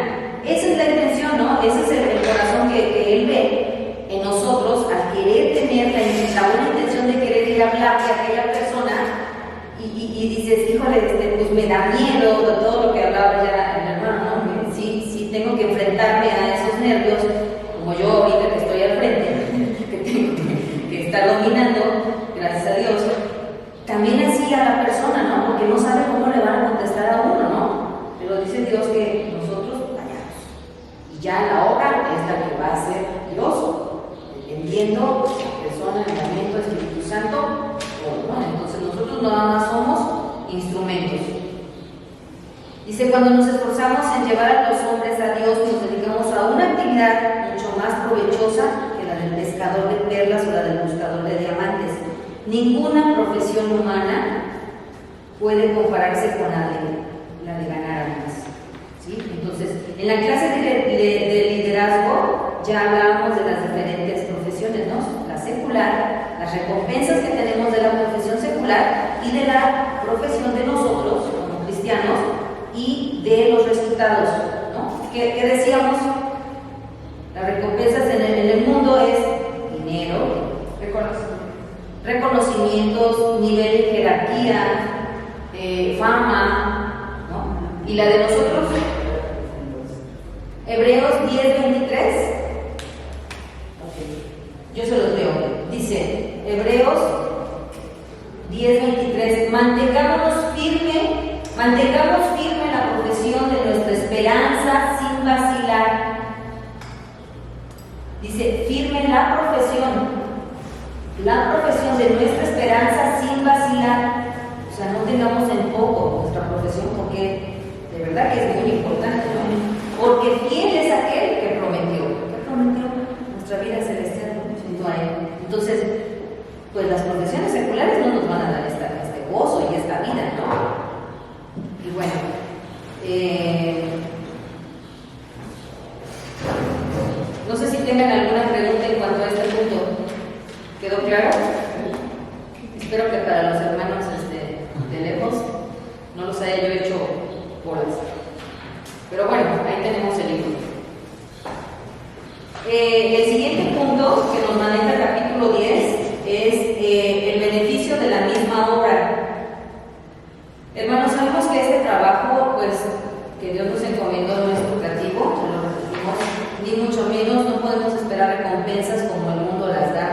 Esa es la intención, ¿no? Ese es el corazón que él ve en nosotros al querer tener la buena intención de querer ir a hablarle a aquella persona y dices, híjole, pues me da miedo de todo lo que hablaba ya el hermano, ¿no? Sí, tengo que enfrentarme a esos nervios, como yo ahorita que estoy al frente, que tengo que estar dominando, gracias a Dios. También así a la persona, ¿no? Porque no sabe cómo le van a contestar a uno, ¿no? Pero dice Dios que nosotros vayamos. Y ya la obra es la que va a hacer Dios, entendiendo la persona, el movimiento del Espíritu Santo. Bueno, entonces nosotros nada más somos instrumentos. Dice, cuando nos esforzamos en llevar a los hombres a Dios, nos dedicamos a una actividad mucho más provechosa que la del pescador de perlas o la del buscador de diamantes. Ninguna profesión humana puede compararse con la de ganar almas, ¿sí? Entonces, en la clase de liderazgo ya hablábamos de las diferentes profesiones, ¿no? La secular, secular, las recompensas que tenemos de la profesión secular y de la profesión de nosotros como cristianos y de los resultados, ¿no? ¿Qué decíamos? Las recompensas en el mundo es dinero, reconocimientos, nivel de jerarquía, fama, ¿no? Y la de nosotros, Hebreos 10:23. Yo se los leo. Dice Hebreos 10:23, mantengamos firme la profesión de nuestra esperanza sin vacilar. Dice, firme la profesión de nuestra esperanza sin vacilar. O sea, no tengamos en poco nuestra profesión, porque de verdad que es muy importante, ¿no? Porque fiel es aquel que prometió. ¿Qué prometió? Nuestra vida celestial junto a él. Entonces, pues las profesiones seculares no nos van a dar este gozo y esta vida, ¿no? Y bueno, no sé si tengan alguna pregunta en cuanto a este punto. ¿Quedó claro? Espero que para los hermanos de lejos no los haya yo hecho bolas. Pero bueno, ahí tenemos el libro. El siguiente punto que nos maneja el capítulo 10 es el beneficio de la misma obra. Hermanos, sabemos que este trabajo, pues, que Dios nos encomendó no es lucrativo, se lo repetimos, ni mucho menos no podemos esperar recompensas como el mundo las da.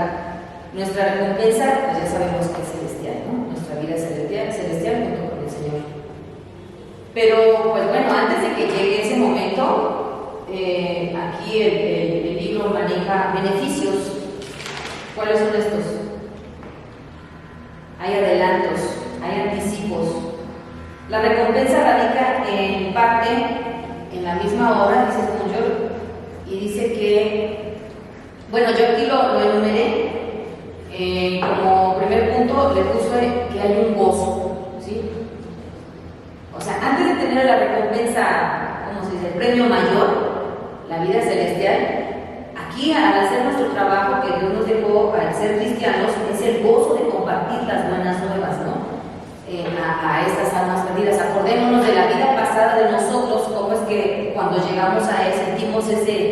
Nuestra recompensa, pues ya sabemos que es celestial, ¿no? Nuestra vida es celestial junto con el Señor. Pero, pues bueno, antes de que llegue ese momento, aquí el libro maneja beneficios. ¿Cuáles son estos? Hay adelantos, hay anticipos. La recompensa radica en parte en la misma obra, dice Spurgeon, y dice que, bueno, yo aquí lo enumeré, como primer punto le puse que hay un gozo, ¿sí? O sea, antes de tener la recompensa, ¿cómo se dice?, el premio mayor, la vida celestial, aquí al hacer nuestro trabajo que Dios nos dejó al ser cristianos, es el gozo de compartir las buenas nuevas, ¿no? A estas almas perdidas. Acordémonos de la vida pasada de nosotros, cómo es que cuando llegamos a él sentimos ese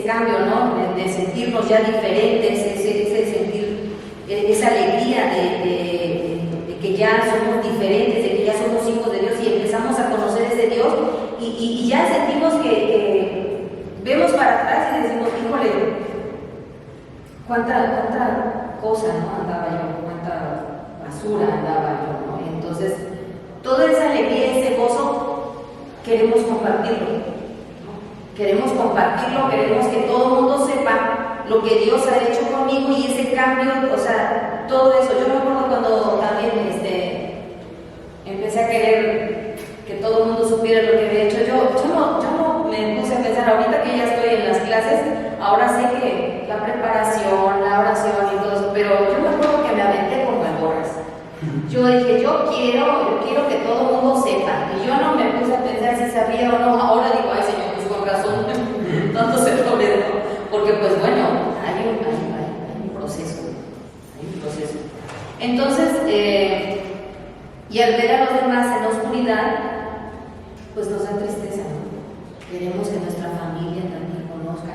cambio, ¿no? De sentirnos ya diferentes, ese sentir, esa alegría de que ya somos diferentes, de que ya somos hijos de Dios y empezamos a conocer ese Dios y ya sentimos que vemos para atrás y decimos, híjole, cuánta cosa, ¿no? Andaba yo, cuánta basura andaba yo, ¿no? Entonces, toda esa alegría, ese gozo, queremos compartirlo, ¿no? Queremos compartirlo, queremos que todo el mundo sepa lo que Dios ha hecho conmigo y ese cambio, o sea, todo eso. Yo me acuerdo cuando también empecé a querer que todo el mundo supiera lo que había hecho. Yo no me puse a pensar, ahorita que ya estoy en las clases, ahora sé que la preparación, la oración y todo eso, pero yo me acuerdo que me aventé como en borras. Yo dije, yo quiero que todo el mundo sepa. Y yo no me puse a pensar si sabía o no. Ahora digo, ay Señor, pues con razón, tantos errores, ¿no? Porque pues bueno, hay un proceso. Entonces, y al ver a los demás en la oscuridad, pues nos da tristeza, ¿no? Queremos que nuestra familia también conozca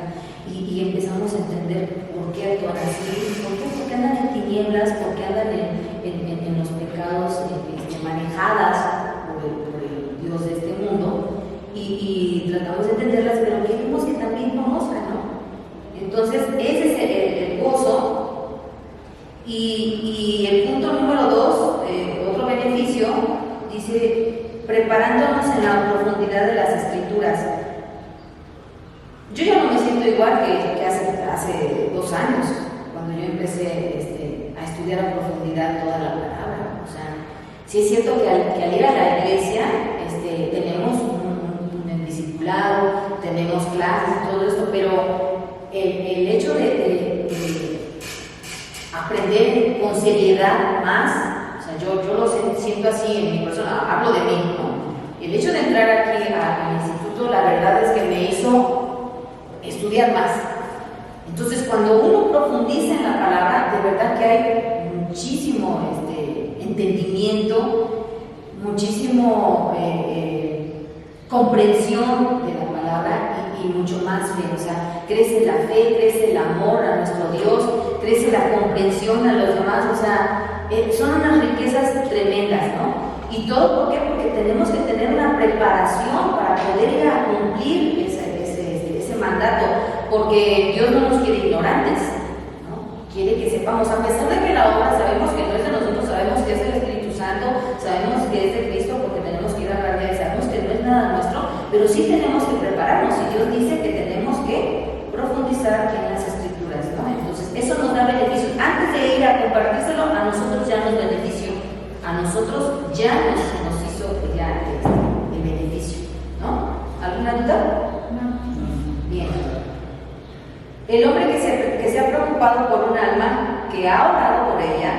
y empezamos a entender por qué actúan así, por qué andan en tinieblas, por qué andan en los pecados manejadas por el Dios de este mundo y tratamos de entenderlas, pero queremos que también conozcan, ¿no? Entonces, ese es el gozo. Y el punto número 2, otro beneficio, dice, preparándonos en la profundidad de las Escrituras. Yo ya no me siento igual que hace 2 años, cuando yo empecé a estudiar a profundidad toda la palabra. O sea, sí es cierto que al ir a la iglesia tenemos un discipulado, tenemos clases y todo esto, pero el hecho de aprender con seriedad más, o sea, yo lo siento así en mi persona, hablo de mí, ¿no? El hecho de entrar aquí al instituto, la verdad es que me hizo estudiar más. Entonces, cuando uno profundiza en la verdad que hay muchísimo entendimiento, muchísimo comprensión de la palabra y mucho más fe. O sea, crece la fe, crece el amor a nuestro Dios, crece la comprensión a los demás. O sea, son unas riquezas tremendas, ¿no? ¿Y todo por qué? Porque tenemos que tener una preparación para poder ir a cumplir ese mandato, porque Dios no nos quiere ignorantes, ¿no? Quiere que sepamos, a pesar de que la obra sabemos que no es de nosotros, sabemos que es del Espíritu Santo, sabemos que es de Cristo porque tenemos que ir a hablar de él, sabemos que no es nada nuestro, pero sí tenemos que prepararnos y Dios dice que tenemos que profundizar en las Escrituras, ¿no? Entonces, eso nos da beneficios. Antes de ir a compartírselo, a nosotros ya nos benefició, a nosotros ya nos hizo ya el beneficio, ¿no? ¿Alguna duda? No. Bien. El hombre que se ha preocupado por un alma, que ha orado por ella,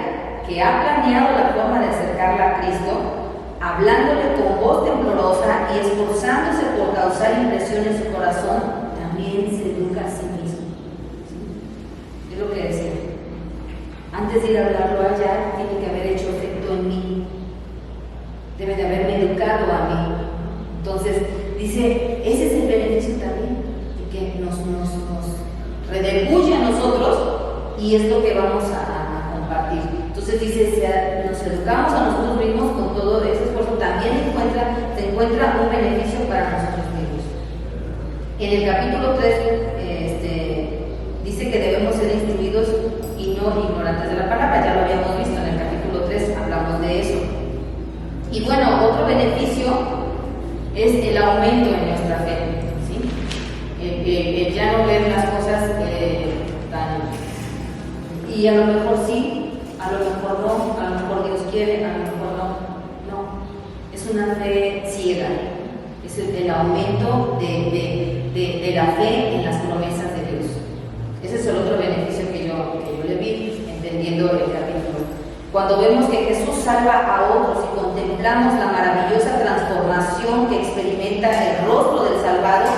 que ha planeado la forma de acercarla a Cristo, hablándole con voz temblorosa y esforzándose por causar impresión en su corazón, también se educa a sí mismo. ¿Sí? Es lo que decía. Antes de ir a hablarlo allá, tiene que haber hecho efecto en mí. Debe de haberme educado a mí. Entonces, dice, ese es el beneficio también, de que nos redarguye a nosotros y es lo que vamos a compartir. Entonces dice, si nos educamos a nosotros mismos con todo ese esfuerzo, también se encuentra un beneficio para nosotros mismos. En el capítulo 3 dice que debemos ser instruidos y no ignorantes de la palabra, ya lo habíamos visto en el capítulo 3, hablamos de eso. Y bueno, otro beneficio es el aumento en nuestra fe, ¿sí? El ya no ver las cosas tan... Y a lo mejor sí, a lo mejor no, a lo mejor Dios quiere, a lo mejor no. Es una fe ciega, es el aumento de la fe en las promesas de Dios. Ese es el otro beneficio que yo le vi, entendiendo el capítulo. Cuando vemos que Jesús salva a otros y contemplamos la maravillosa transformación que experimenta el rostro del salvado,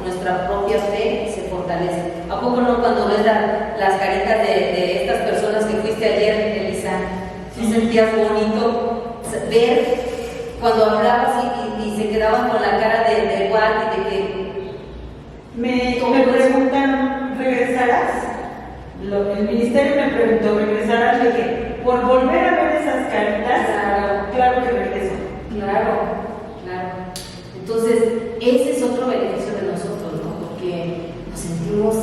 nuestra propia fe se fortalece. ¿A poco no cuando ves las caritas de estas personas que fuiste ayer, Elisa? ¿Sí sentías bonito ver cuando hablabas y se quedaban con la cara de igual y de que... Me preguntan, ¿regresarás? El ministerio me preguntó, ¿regresarás? Le dije, por volver a ver esas caritas, claro que regreso. Claro. Entonces, ese es otro beneficio de nosotros, ¿no? Porque nos sentimos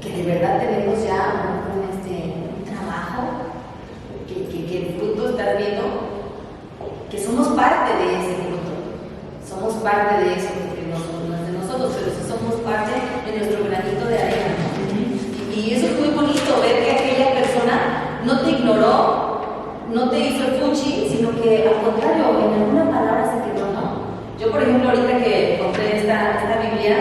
que de verdad tenemos ya un trabajo, que el fruto está viendo, que somos parte de ese fruto. Somos parte de eso, porque no es de nosotros, pero sí somos parte de nuestro granito de arena, ¿no? Y eso es muy bonito, ver que aquella persona no te ignoró, no te hizo el fuchi, sino que al contrario, en alguna palabra se quedó, ¿no? Yo, por ejemplo, ahorita que compré esta Biblia,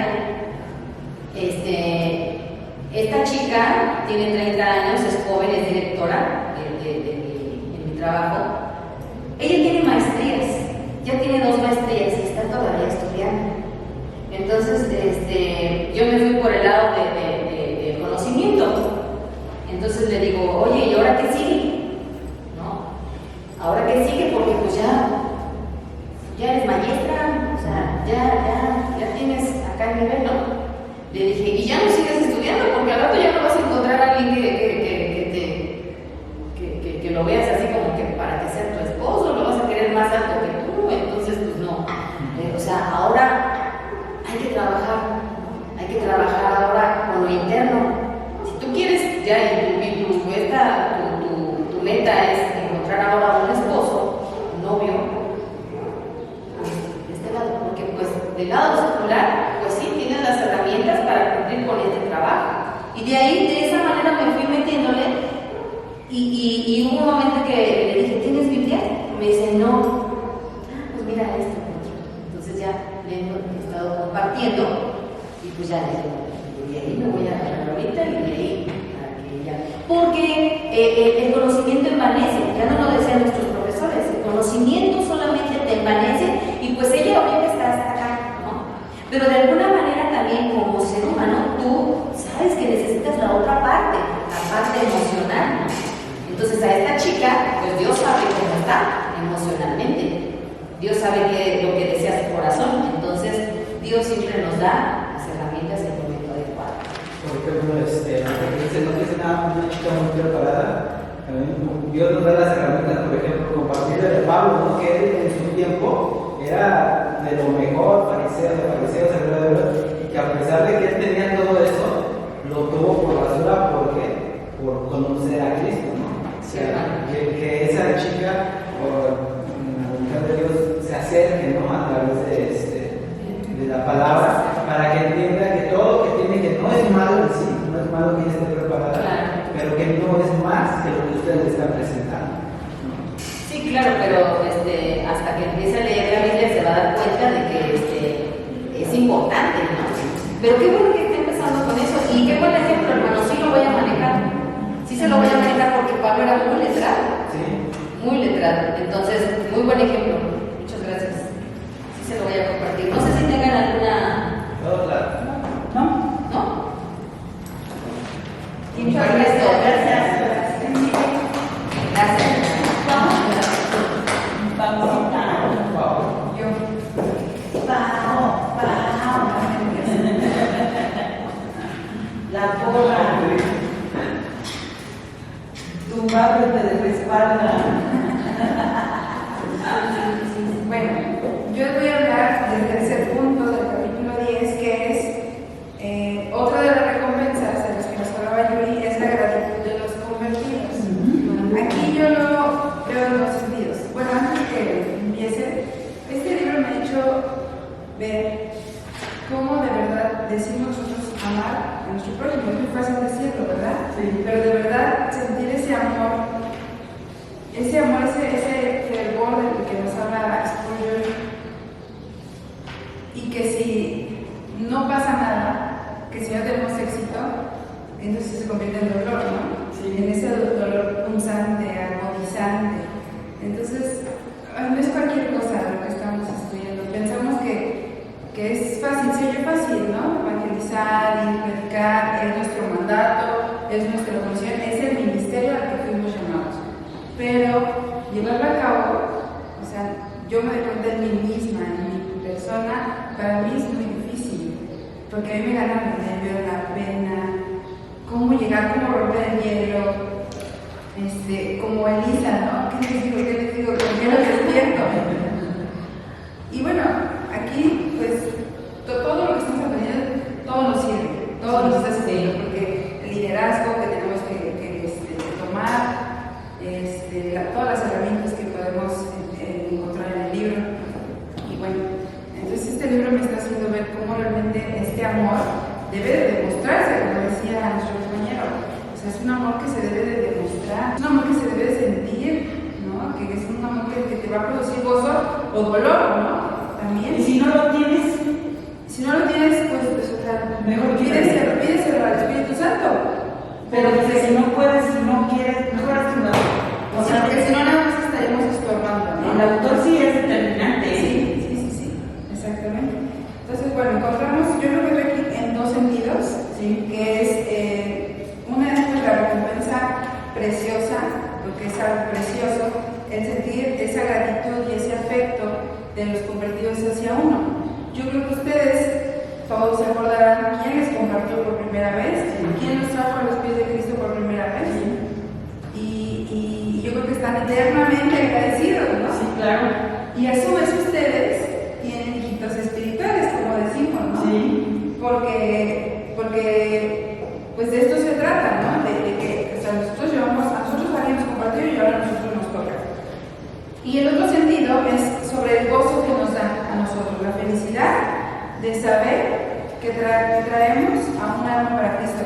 esta chica tiene 30 años, es joven, es directora de mi trabajo. Ella tiene maestrías, ya tiene 2 maestrías y está todavía estudiando. Entonces, yo me fui por el lado del conocimiento. Entonces le digo, oye, ¿y ahora qué sigue? ¿No? ¿Ahora qué sigue? Porque pues ya eres maestra, o sea, ya tienes acá el nivel, ¿no? Le dije, y ya no sigues estudiando, porque al rato ya no vas a encontrar a alguien que lo veas así como que para que sea tu esposo, lo vas a querer más alto que tú, entonces pues no. O sea, ahora hay que trabajar ahora con lo interno. Si tú quieres ya tu meta es encontrar ahora un esposo, un novio, de este lado, porque pues del lado secular, pues sí, tienes las herramientas para cumplir con este trabajo. Y de ahí, de esa manera me fui metiéndole y hubo un momento que le dije, ¿tienes Biblia? Me dice, no. Pues mira esto. Entonces ya le he estado compartiendo y pues ya le digo, de ahí me voy a agarrar ahorita y de ahí para que ya... Porque el conocimiento envanece, ya no lo decían nuestros profesores, el conocimiento solamente te envanece y pues ella ahorita está hasta acá, ¿no? Pero de alguna manera también como ser humano, tú sabes que necesitas la otra parte, la parte emocional, ¿no? personalmente. Dios sabe lo que desea su corazón, entonces Dios siempre nos da las herramientas en el momento adecuado. Por ejemplo, no dice nada, una chica muy preparada. Dios nos da las herramientas, por ejemplo, compartir de Pablo, ¿no? Que él en su tiempo era de lo mejor, fariseo, y que a pesar de que él tenía todo eso, lo tuvo por basura por conocer a Cristo, ¿no? O sea, que esa chica, por la voluntad de Dios, se acerque, ¿no? A través de la palabra, para que entienda que todo lo que tiene, que no es malo en sí, no es malo que ella esté preparada, claro, pero que no es más que lo que ustedes le están presentando, ¿no? Sí, claro, pero hasta que empiece a leer la Biblia se va a dar cuenta de que es importante, ¿no? Pero qué bueno que esté empezando con eso, y qué buen ejemplo, hermano, sí lo voy a manejar. Sí se lo voy a manejar porque Pablo era muy letrado. Sí. Muy letrado. Entonces, muy buen ejemplo. Muchas gracias. Sí se lo voy a compartir. No sé si tengan alguna... Todo claro. ¿No? ¿No? Muchas gracias. Gracias. Gracias. Vamos. Yo. La porra. Tu barrio te respalda. Bueno, yo les voy a hablar del tercer punto del capítulo 10, que es otra de las recompensas de las que nos hablaba Yuri, es la gratitud de los convertidos. Aquí yo lo veo en dos sentidos. Bueno, antes que empiece, este libro me ha hecho ver cómo de verdad decimos nosotros amar a nuestro prójimo. Es muy fácil decirlo, ¿verdad? Sí. Pero de verdad sentir ese amor, ese fervor del que nos habla Spurgeon, y que si no pasa nada, que si no tenemos éxito, entonces se convierte en dolor, ¿no? Sí. En ese dolor punzante, agonizante. Entonces, no es cualquier cosa lo que estamos estudiando. Pensamos que es fácil, se oye fácil, ¿no? Evangelizar y predicar es nuestro mandato, es nuestra función, es el ministerio al que fuimos llamados. Pero llevarlo a cabo, o sea, yo me doy cuenta en mí misma, en mi persona, para mí es muy difícil, porque a mí me gana el nervio, la pena, cómo llegar, cómo romper el hielo, como Elisa, ¿no? ¿Qué les digo? ¿Con qué lo despierto? Y bueno, aquí, pues, todo lo que estamos aprendiendo, todo nos sirve, todo nos está sirviendo, porque el liderazgo que tenemos que tomar, todas las herramientas que podemos encontrar en el libro. Y bueno, entonces este libro me está haciendo ver cómo realmente este amor debe de demostrarse, como decía nuestro compañero. O sea, es un amor que se debe de demostrar, es un amor que se debe de sentir, ¿no? Que es un amor que te va a producir gozo o dolor, ¿no? También. Y si no lo tienes, pues o sea, mejor pídeselo al Espíritu Santo. pero dice, si no puedes, si no quieres, mejor haz tu lado. O sea, porque si no, nada más estaríamos estorbando, ¿no? El autor sí es determinante, ¿eh? Sí, exactamente. Entonces, bueno, encontramos, yo lo veo aquí en dos sentidos, Sí. que es una es pues, la recompensa preciosa, lo que es algo precioso, el sentir esa gratitud y ese afecto de los convertidos hacia uno. Yo creo que ustedes todos se acordarán quién les compartió por primera vez, quién los trajo a los pies de Cristo por primera vez. Y yo creo que están eternamente agradecidos, ¿no? Sí, claro. Y a su vez ustedes tienen hijitos espirituales, como decimos, ¿no? Sí. Porque pues de esto se trata, ¿no? De que o sea, a nosotros habíamos compartido y ahora a nosotros nos toca. Y el otro sentido es sobre el gozo que nos da a nosotros, la felicidad de saber que traemos a un alma para Cristo.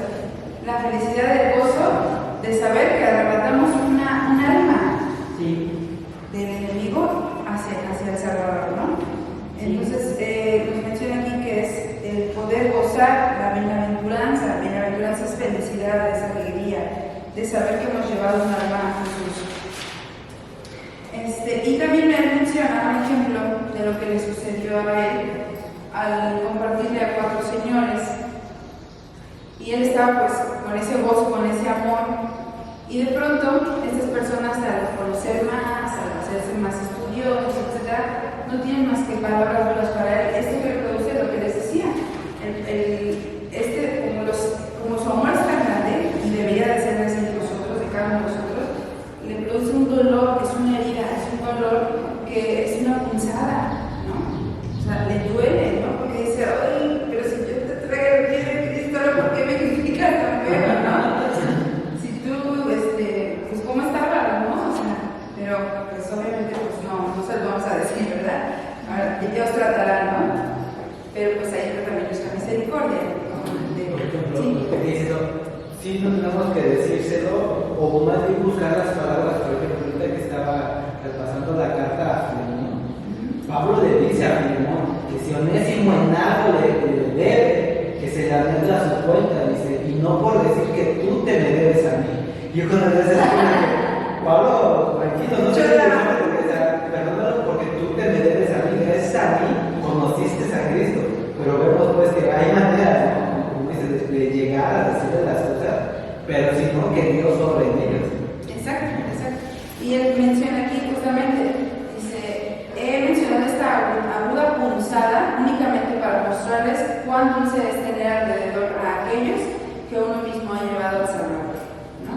La felicidad del gozo de saber que arrebatamos un alma del enemigo hacia el Salvador, ¿no? Entonces, nos menciona aquí que es el poder gozar la bienaventuranza. Bienaventuranza es felicidad, es alegría, de saber que hemos llevado un alma a Jesús. Y también me menciona un ejemplo de lo que le sucedió a él al compartirle a 4 señores. Y él estaba pues con ese gozo, con ese amor. Y de pronto estas personas al conocer más, al hacerse más estudiosos, Dios, etcétera, no tienen más que palabras duras para él. Esto que reproduce lo que les decía. Como su amor es tan grande, y debería de ser así de nosotros, de cada uno de nosotros, le produce un dolor, es una herida, es un dolor que es una punzada, ¿no? O sea, le duele, ¿no? Porque dice, ay, pero si yo te traigo el pie de Cristo, ¿por qué me criticas tan feo, no? Si tú, pues, ¿cómo estabas, no? O sea, pero, pues, obviamente, pues, no se lo vamos a decir, ¿verdad? Ahora, Dios tratará, ¿no? Pero, pues, ahí está también nuestra misericordia, ¿no? Por ejemplo, lo que dice, sí, no tenemos que decírselo, o más bien buscar las palabras. Por ejemplo, ahorita que estaba repasando la carta a Filemón, Pablo le dice a Filemón que si Onésimo en algo le debe, que se le arregle a su cuenta, dice, y no por decir que tú te me debes a mí. Y yo cuando le decía, Pablo, tranquilo, no te debes, perdónalo porque tú te me debes a mí, gracias a mí conociste a Cristo. Pero vemos pues que hay maneras, ¿no? Como dices, de llegar a decirle las cosas, pero si no, que Dios sobre ellos. Exacto. Y él menciona aquí justamente, dice, he mencionado esta aguda punzada únicamente para mostrarles cuán dulce es tener alrededor a aquellos que uno mismo ha llevado a salvar, ¿no?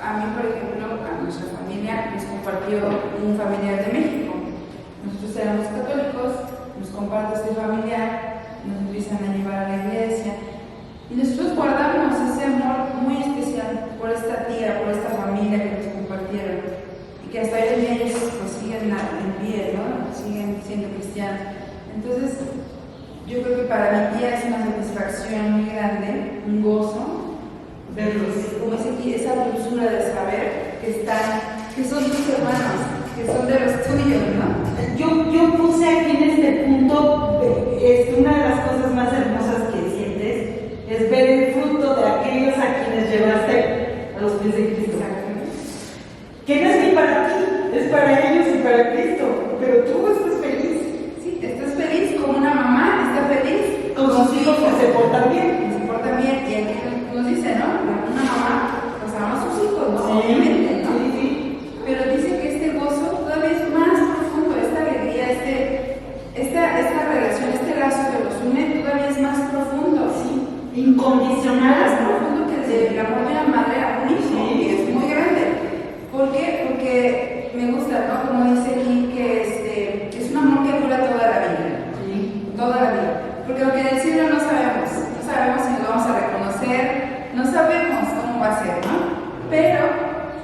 A mí, por ejemplo, a nuestra familia nos compartió un familiar de México. Nosotros éramos católicos, nos comparte este familiar, nos empiezan a llevar a la iglesia y nosotros guardamos ese amor muy especial por esta tía, por esta familia que nos compartieron y que hasta hoy en día ellos pues, siguen en pie, ¿no? Siguen siendo cristianos. Entonces, yo creo que para mi tía es una satisfacción muy grande, un gozo, verlos, como dice aquí, esa dulzura de saber que son tus hermanos, que son de los tuyos, ¿no? Yo puse aquí en este punto, una de las cosas más hermosas que sientes es ver el fruto de aquellos a quienes llevaste a los pies de Cristo. Que no es ni para ti, es para ellos y para Cristo, pero tú estás feliz. Sí, estás feliz como una mamá, está feliz Con sus hijos que se portan bien. se portan bien, y aquí nos dice, ¿no? Una mamá, pues ama a sus hijos, ¿no? Sí, Obviamente, ¿no? sí. Pero dice que este gozo todavía es más profundo, esta alegría, esta relación, este lazo que los une todavía es más profundo, Sí. Incondicional. más profundo que el amor de una madre a un hijo, Sí. que es muy grande. ¿Por qué? Porque me gusta, ¿no? Como dice aquí, que es un amor que dura toda la vida. Sí. Toda la vida. Porque aunque en el cielo no sabemos si nos vamos a reconocer, no sabemos cómo va a ser, ¿no? Pero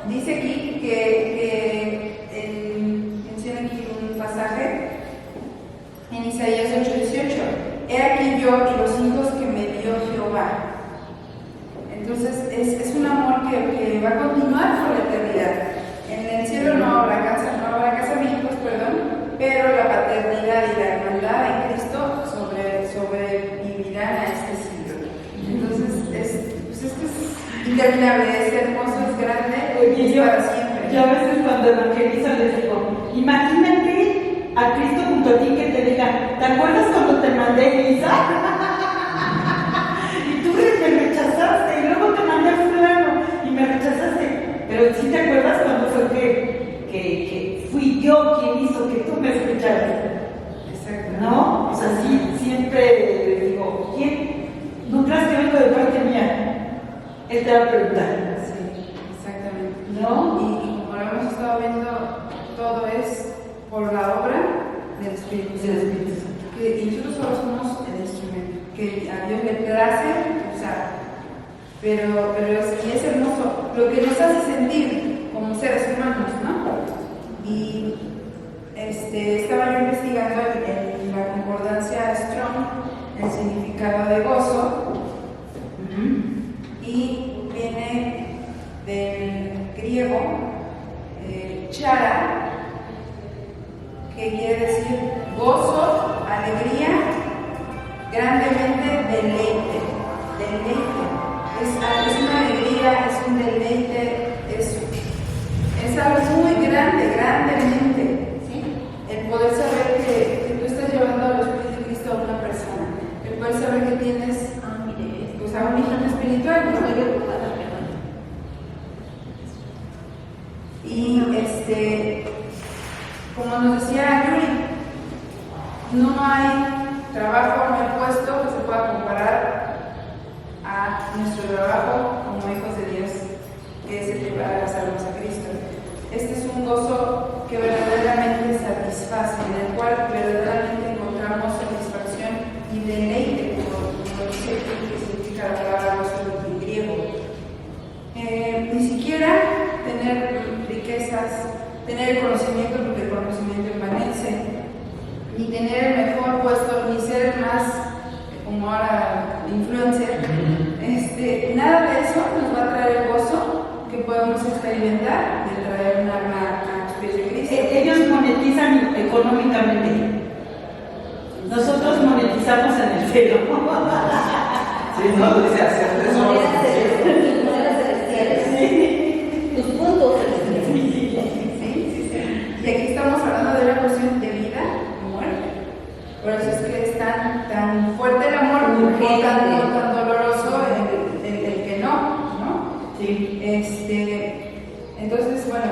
dice aquí menciona aquí un pasaje en Isaías 8:18. He aquí yo y los hijos que me dio Jehová. Entonces es un amor que va a continuar por la eternidad. En el cielo no habrá casamientos, pero la paternidad y la hermandad en Cristo sobrevivirán a este siglo. Entonces esto es interminable, es hermoso, es grande, Oye, es para siempre. yo a veces cuando evangelizo les digo, imagínate a Cristo junto a ti que te diga, ¿te acuerdas cuando te mandé Isa? Y tú me rechazaste, y luego te mandé a fulano y me rechazaste. Pero sí te acuerdas cuando fue que fui yo quien hizo que tú me escucharas. Exacto. ¿No? O sea, sí, siempre les digo, ¿quién? ¿No creas que vengo de parte mía? Él te va a preguntar. Sí, exactamente. ¿No? Y como lo hemos estado viendo, todo es por la obra del Espíritu Santo. Y nosotros solo somos el instrumento, que a Dios le place usar. Pero sí es hermoso lo que nos hace sentir como seres humanos, ¿no? Y estaba yo investigando en la concordancia Strong el significado de gozo. Y viene del griego chara, que quiere decir gozo, alegría, grandemente deleite. Es una alegría, es un deleite, es algo muy grande, grandemente. ¿Sí? El poder saber que tú estás llevando a los pies de Cristo a una persona, el poder saber que tienes pues, a un hijo espiritual, ¿no? Y como nos decía Yuri, no hay trabajo, no hay puesto que se pueda comparar a nuestro trabajo como hijos de Dios, que es el llevar las almas a Cristo. Este es un gozo que verdaderamente satisface, en el cual verdaderamente encontramos satisfacción y deleite, como dice aquí, que significa la palabra gozo en griego. Ni siquiera tener riquezas, tener el conocimiento, porque el conocimiento envanece, ni tener el mejor puesto, ni ser el más, como ahora, influencer. Nada de eso nos va a traer el gozo que podemos experimentar de traer un alma a los pies de Cristo. Ellos monetizan económicamente. Nosotros monetizamos en el cielo. Sí, no, dice hacer tesoros. Monedas celestiales. Tus puntos celestiales. Sí. Y aquí estamos hablando de una cuestión de vida y muerte. Por eso es que es tan fuerte el amor, Urgente. tan doloroso el que no. Sí. Entonces, bueno,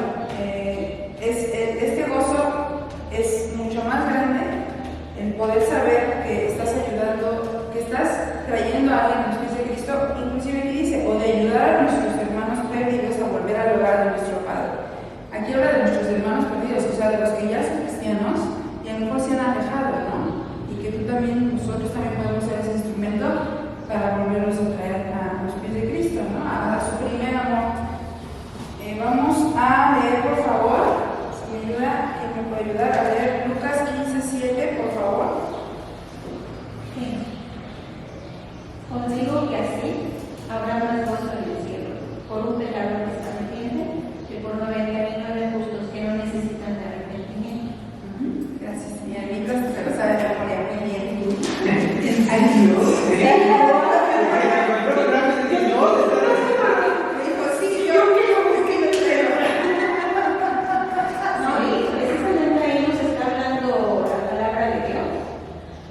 este gozo es mucho más grande, el poder saber que estás ayudando, que estás trayendo a alguien a los pies de Cristo, inclusive aquí dice, o de ayudar a nuestros hermanos perdidos a volver al hogar de nuestro Padre. Aquí habla de nuestros hermanos perdidos, o sea, de los que ya son cristianos y a lo mejor se han alejado, ¿no? Y que nosotros también podemos ser ese instrumento para volverlos a traer a los pies de Cristo, ¿no? A su primer amor. Vamos a leer, por favor, si me ayuda, ¿quién me puede ayudar? A leer Lucas 15:7, por favor. Os digo que así habrá más gozo en el cielo por un pecador que se arrepiente que por 99 justos que no necesitan de arrepentimiento. Gracias, señora Lucas, usted lo sabe de memoria muy bien. Ay, Dios. Dijo, sí, yo creo. No, y precisamente ahí nos está hablando la palabra de Dios,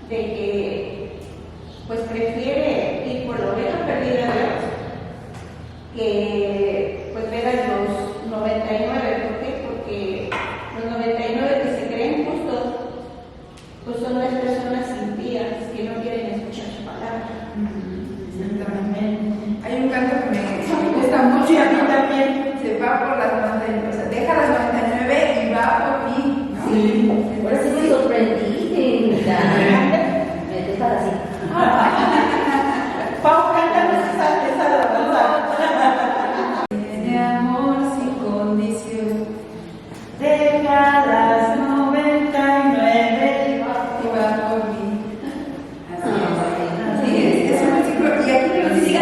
de que pues prefiere ir por la oveja perdida de Dios que pues ver a los 99. ¿Por qué? Porque los 99 que se creen justos pues son las personas impías que no quieren escuchar su palabra. Hay un canto que me gusta mucho. Sí, a mí también. Se va por las 99, o sea, deja las 99 y va por mí, ¿no? Sí. Ahora sí me sorprendí. Mira, me dejas así. Pau, cántanos esa alabanza. Tiene amor sin condición Deja las 99. y va por mí. Así es. Sí, es un versículo. Y aquí nos dice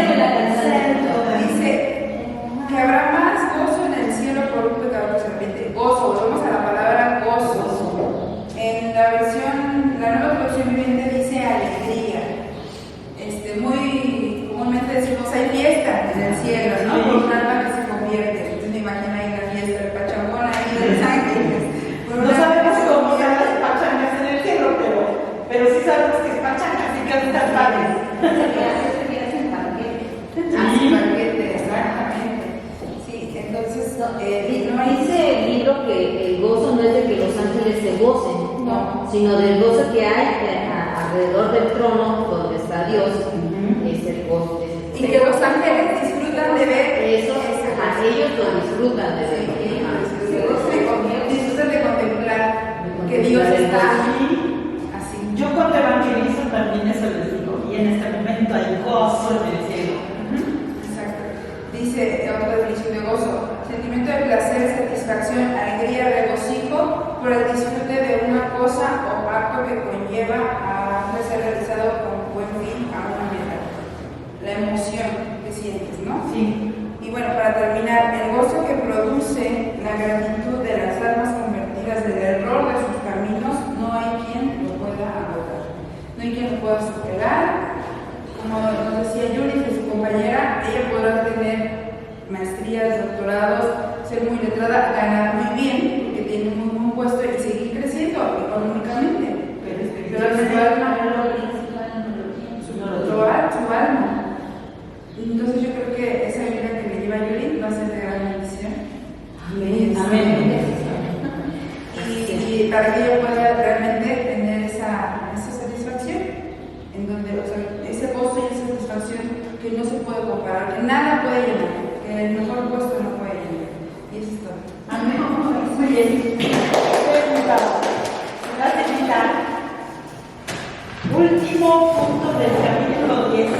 que habrá más gozo en el cielo por un pecador que se arrepiente. Gozo, volvemos a la palabra gozo. En la nueva traducción viviente dice alegría. Muy comúnmente decimos hay fiesta en el cielo, ¿no? Sí. Por un alma que se convierte. Entonces me imagino ahí la fiesta del Pachangón, ahí de Los Ángeles. Por No una sabemos alma que se cómo se convierte. las pachangas en el cielo, pero sí sabemos que es pachanga, así que están padres. Se hacen banquete. Sí, banquete, exactamente. Sí, entonces, Dice el libro que el gozo no es de que los ángeles se gocen, No. sino del gozo que hay alrededor del trono donde está Dios. Es el gozo. y que los ángeles disfrutan de ver Eso, ajá, ellos lo disfrutan de ver. disfrutan de contemplar que Dios está así. Yo cuando evangelizo también eso les digo, y en este momento hay gozo en el cielo. Exacto. Dice otra definición de gozo: sentimiento de placer, satisfacción, alegría, regocijo por el disfrute de una cosa o acto que conlleva a ser realizado con buen fin a una meta. La emoción que sientes, ¿no? Sí. Y bueno, para terminar, el gozo que produce la gratitud de las almas convertidas del error de sus caminos, no hay quien lo pueda agotar. No hay quien lo pueda superar. Como nos decía Yuri, que su compañera, ella podrá tener maestrías, doctorados, ser muy letrada, ganar muy bien, porque tiene un muy buen puesto y seguir creciendo económicamente. Pero su alma, su alma. Entonces yo creo que esa vida que me lleva Yuri va a ser de gran bendición. Amén. Y para que ella pueda realmente tener esa satisfacción, en donde, o sea, ese gozo y esa satisfacción que no se puede comparar, que nada puede llenar, que el mejor puesto no puede llenar. Y eso es todo. Amén. Muy bien. Gracias, Lita. Último punto del capítulo 10.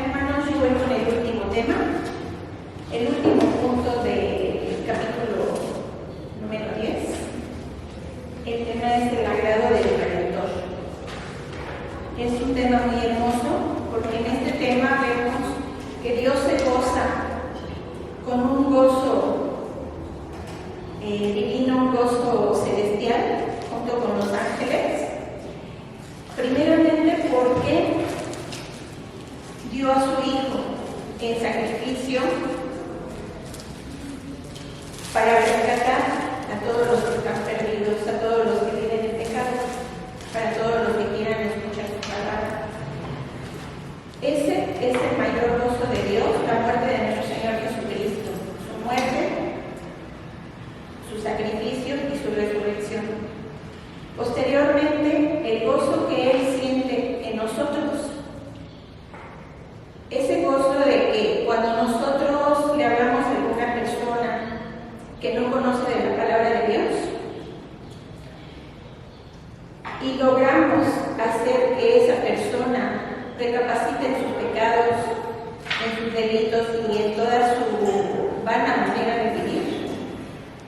Hermanos, yo voy con el último tema, el último punto del capítulo número 10. El tema es el agrado del Redentor. Es un tema muy hermoso porque en este tema vemos que Dios se goza con un gozo divino, un gozo celestial junto con los ángeles. Primeramente porque dio a su Hijo en sacrificio para rescatar a todos los que están perdidos, a todos los que viven en pecado, para todos los que quieran escuchar su palabra. Ese es el mayor gozo de Dios, la muerte de nuestro Señor Jesucristo, su muerte, su sacrificio y su resurrección. Posteriormente, el gozo que Él siente en nosotros, ese gozo de que cuando nosotros le hablamos a alguna persona que no conoce de la palabra de Dios y logramos hacer que esa persona recapacite en sus pecados, en sus delitos y en toda su vana manera de vivir,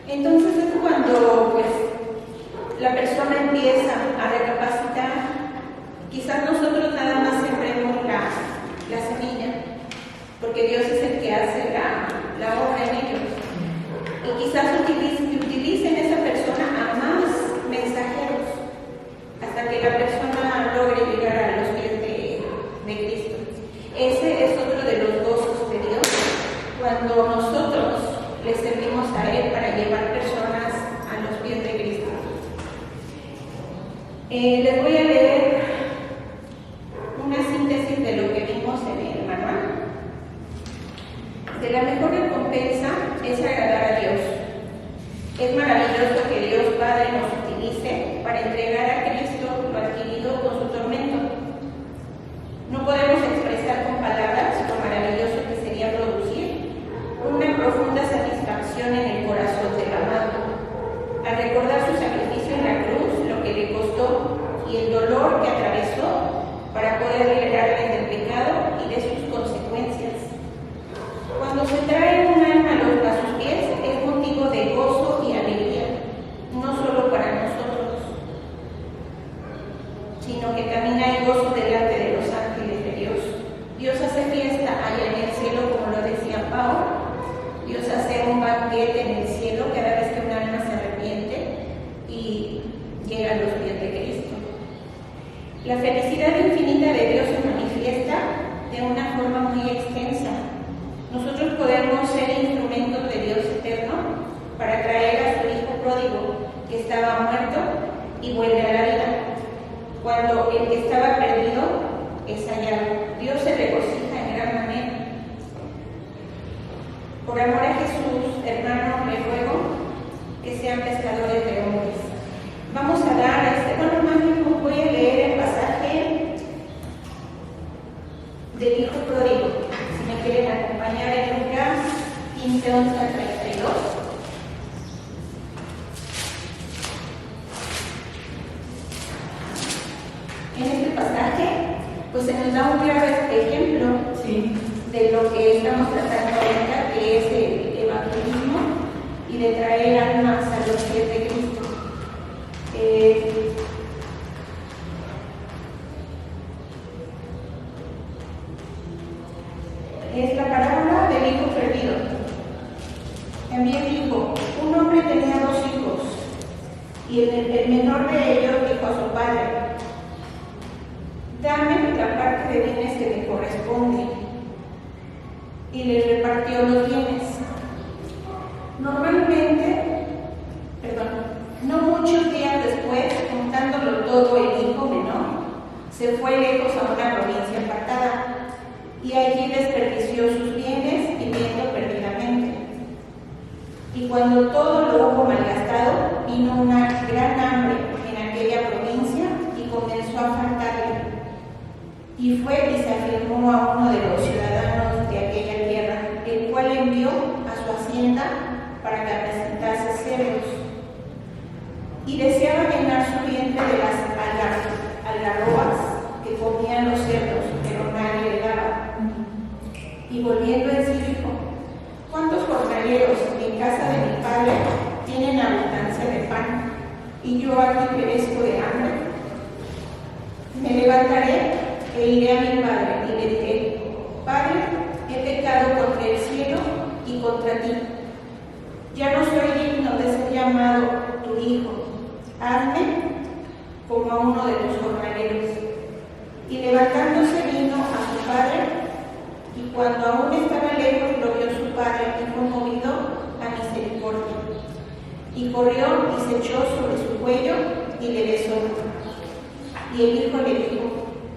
entonces es cuando la persona empieza a recapacitar. Quizás nosotros nada más sembremos la semilla, porque Dios es el que hace la obra en ellos. Y quizás utilicen esa persona a más mensajeros, hasta que la persona logre llegar a los pies de Cristo. Ese es otro de los gozos de Dios, cuando nosotros le servimos a Él para llevar personas a los pies de Cristo. Les voy a leer una síntesis de lo que vimos en el manual. De la mejor recompensa es agradar a Dios. Es maravilloso que Dios Padre nos utilice para entregar a Cristo lo adquirido con su tormento. No podemos expresar con palabras lo maravilloso que sería producir una profunda satisfacción en el corazón del amado, al recordar su sacrificio en la cruz, lo que le costó y el dolor que atravesó para poder liberarle del pecado y de sus consecuencias. Cuando se trae un alma a sus pies, es motivo de gozo y alegría, no solo para nosotros, sino que también hay gozo delante de los ángeles de Dios. Dios hace fiesta allá en el cielo, como lo decía Pablo. Dios hace un banquete en el cielo cada vez que un alma se arrepiente y llega a los pies de Cristo. La felicidad infinita de Dios se manifiesta de una forma muy extensa. Nosotros podemos ser instrumentos de Dios eterno para traer a su Hijo pródigo que estaba muerto y vuelve a la vida. Cuando el que estaba perdido es hallado, Dios se regocija en gran manera. Por amor a Jesús, hermano, le ruego que sean pescadores de hombres. Vamos a dar voy a leer el pasaje del Hijo pródigo. Si me quieren acompañar en Lucas 15, 11 al 32. En este pasaje, pues se nos da un claro ejemplo de lo que estamos tratando ahorita, que es el evangelismo y de traer almas a los pies de Cristo. Es la parábola del hijo perdido. También dijo, un hombre tenía 2 hijos, y el menor de ellos dijo a su padre, dame la parte de bienes que me corresponde, y les repartió los bienes. No muchos días después, juntándolo todo el hijo menor, se fue lejos a una provincia apartada y allí desperdició sus bienes viviendo perdidamente. Y cuando todo lo hubo malgastado, vino una gran hambre en aquella provincia y comenzó a faltarle. Y fue y se afirmó a uno de los ciudadanos de aquella tierra, el cual envió a su hacienda para que apacentase cerdos. Y deseaba llenar su vientre de las algarrobas que comían los cerdos, pero nadie le daba. Y volviendo en sí dijo: ¿cuántos jornaleros en casa de mi padre tienen abundancia de pan, y yo aquí perezco de hambre? Me levantaré e iré a mi padre y le diré: Padre, he pecado contra el cielo y contra ti. Ya no soy digno de ser llamado tu hijo. Hazme como a uno de tus jornaleros. Y levantándose vino a su padre, y cuando aún estaba lejos lo vio su padre y fue movido a misericordia. Y corrió y se echó sobre su cuello y le besó. Y el hijo le dijo: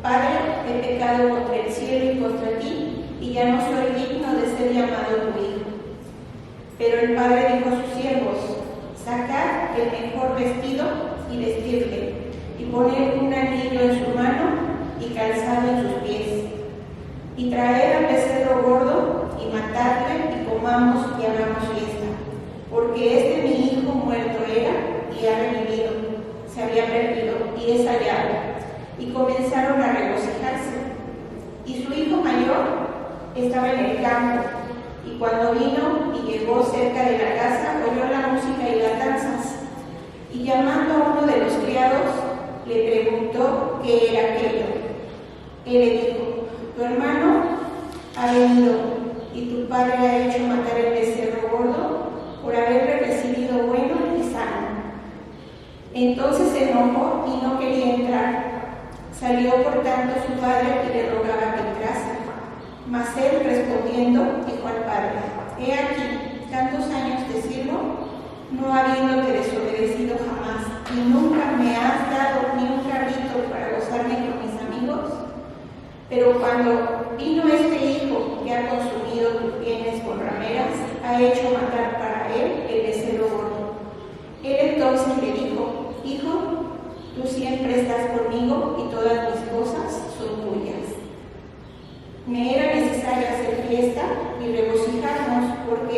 Padre, he pecado contra el cielo y contra ti, y ya no soy digno de ser llamado tu hijo. Pero el padre dijo a sus siervos: Sacad el mejor vestido y vestirle, y poned un anillo en su mano y calzado en sus pies. Y traed al becerro gordo y matadle, y comamos y hagamos fiesta. Porque este mi hijo muerto era y ha revivido, se había perdido y es hallado. Y comenzaron a regocijarse. Y su hijo mayor estaba en el campo, y cuando vino y llegó cerca de la casa, oyó la música y las danzas. Y llamando a uno de los criados, le preguntó qué era aquello. Él le dijo: tu hermano ha venido, y tu padre ha hecho matar el becerro gordo por haberle recibido bueno y sano. Entonces se enojó y no quería entrar. Salió por tanto su padre y le rogaba que entrase. Mas él respondiendo dijo al padre: He aquí, tantos años te sirvo, no habiéndote desobedecido jamás, y nunca me has dado ni un cabrito para gozarme con mis amigos. Pero cuando vino este hijo que ha consumido tus bienes con rameras, ha hecho matar para él el becerro gordo. Él entonces le dijo: Hijo, tú siempre estás conmigo y todas mis cosas son tuyas. Me era necesario hacer fiesta y regocijarnos, porque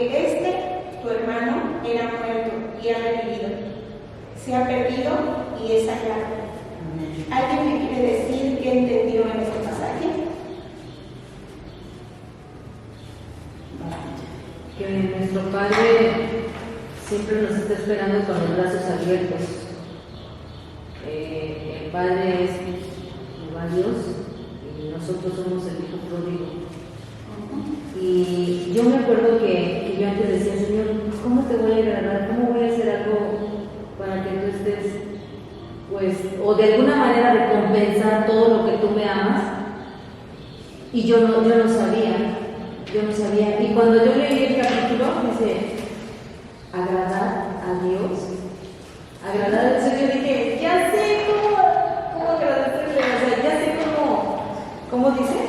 tu hermano, era muerto y ha revivido. Se ha perdido y es hallado. ¿Alguien me quiere decir qué entendió en este pasaje? Que nuestro Padre siempre nos está esperando con los brazos abiertos. El Padre es Jehová Dios y nosotros somos el Hijo pródigo. Y yo me acuerdo que yo antes decía: Señor, ¿cómo te voy a agradar? ¿Cómo voy a hacer algo para que tú estés, pues, o de alguna manera recompensar todo lo que tú me amas? Y yo no sabía. Y cuando yo leí el capítulo, dice: agradar a Dios. Agradar al Señor. Yo dije: ya sé cómo agradecerle. O sea, ya sé cómo dice.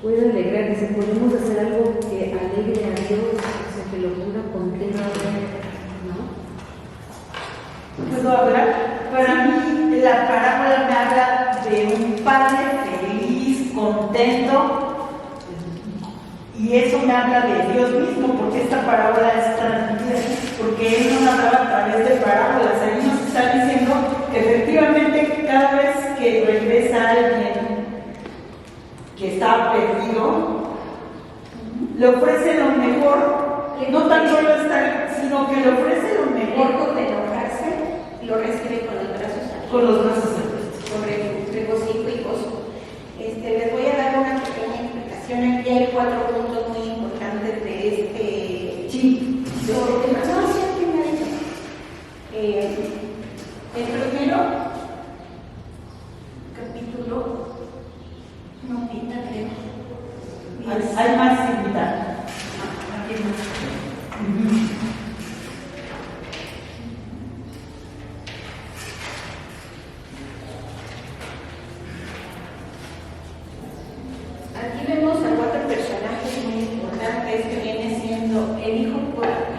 Puede alegrar, dice, podemos hacer algo que alegre a Dios, o sea, que lo ponga contento, ¿no? ¿Puedo hablar? Para mí, la parábola me habla de un padre feliz, contento, y eso me habla de Dios mismo, porque esta parábola es transmitida, porque Él nos hablaba a través de parábolas. Ahí nos está diciendo que efectivamente cada vez que regresa alguien que está perdido, le ofrece lo mejor, no tan solo estar, sino que le ofrece lo mejor. Lejos de enojarse, lo recibe con los brazos abiertos. Con los brazos abiertos. Sobre regocijo y gozo. Les voy a dar una pequeña explicación. Aquí hay 4 puntos muy importantes de este. Sí. No, sí, aquí me ha dicho. El primero, capítulo. No pinta, creo. Hay más invitados. Aquí más.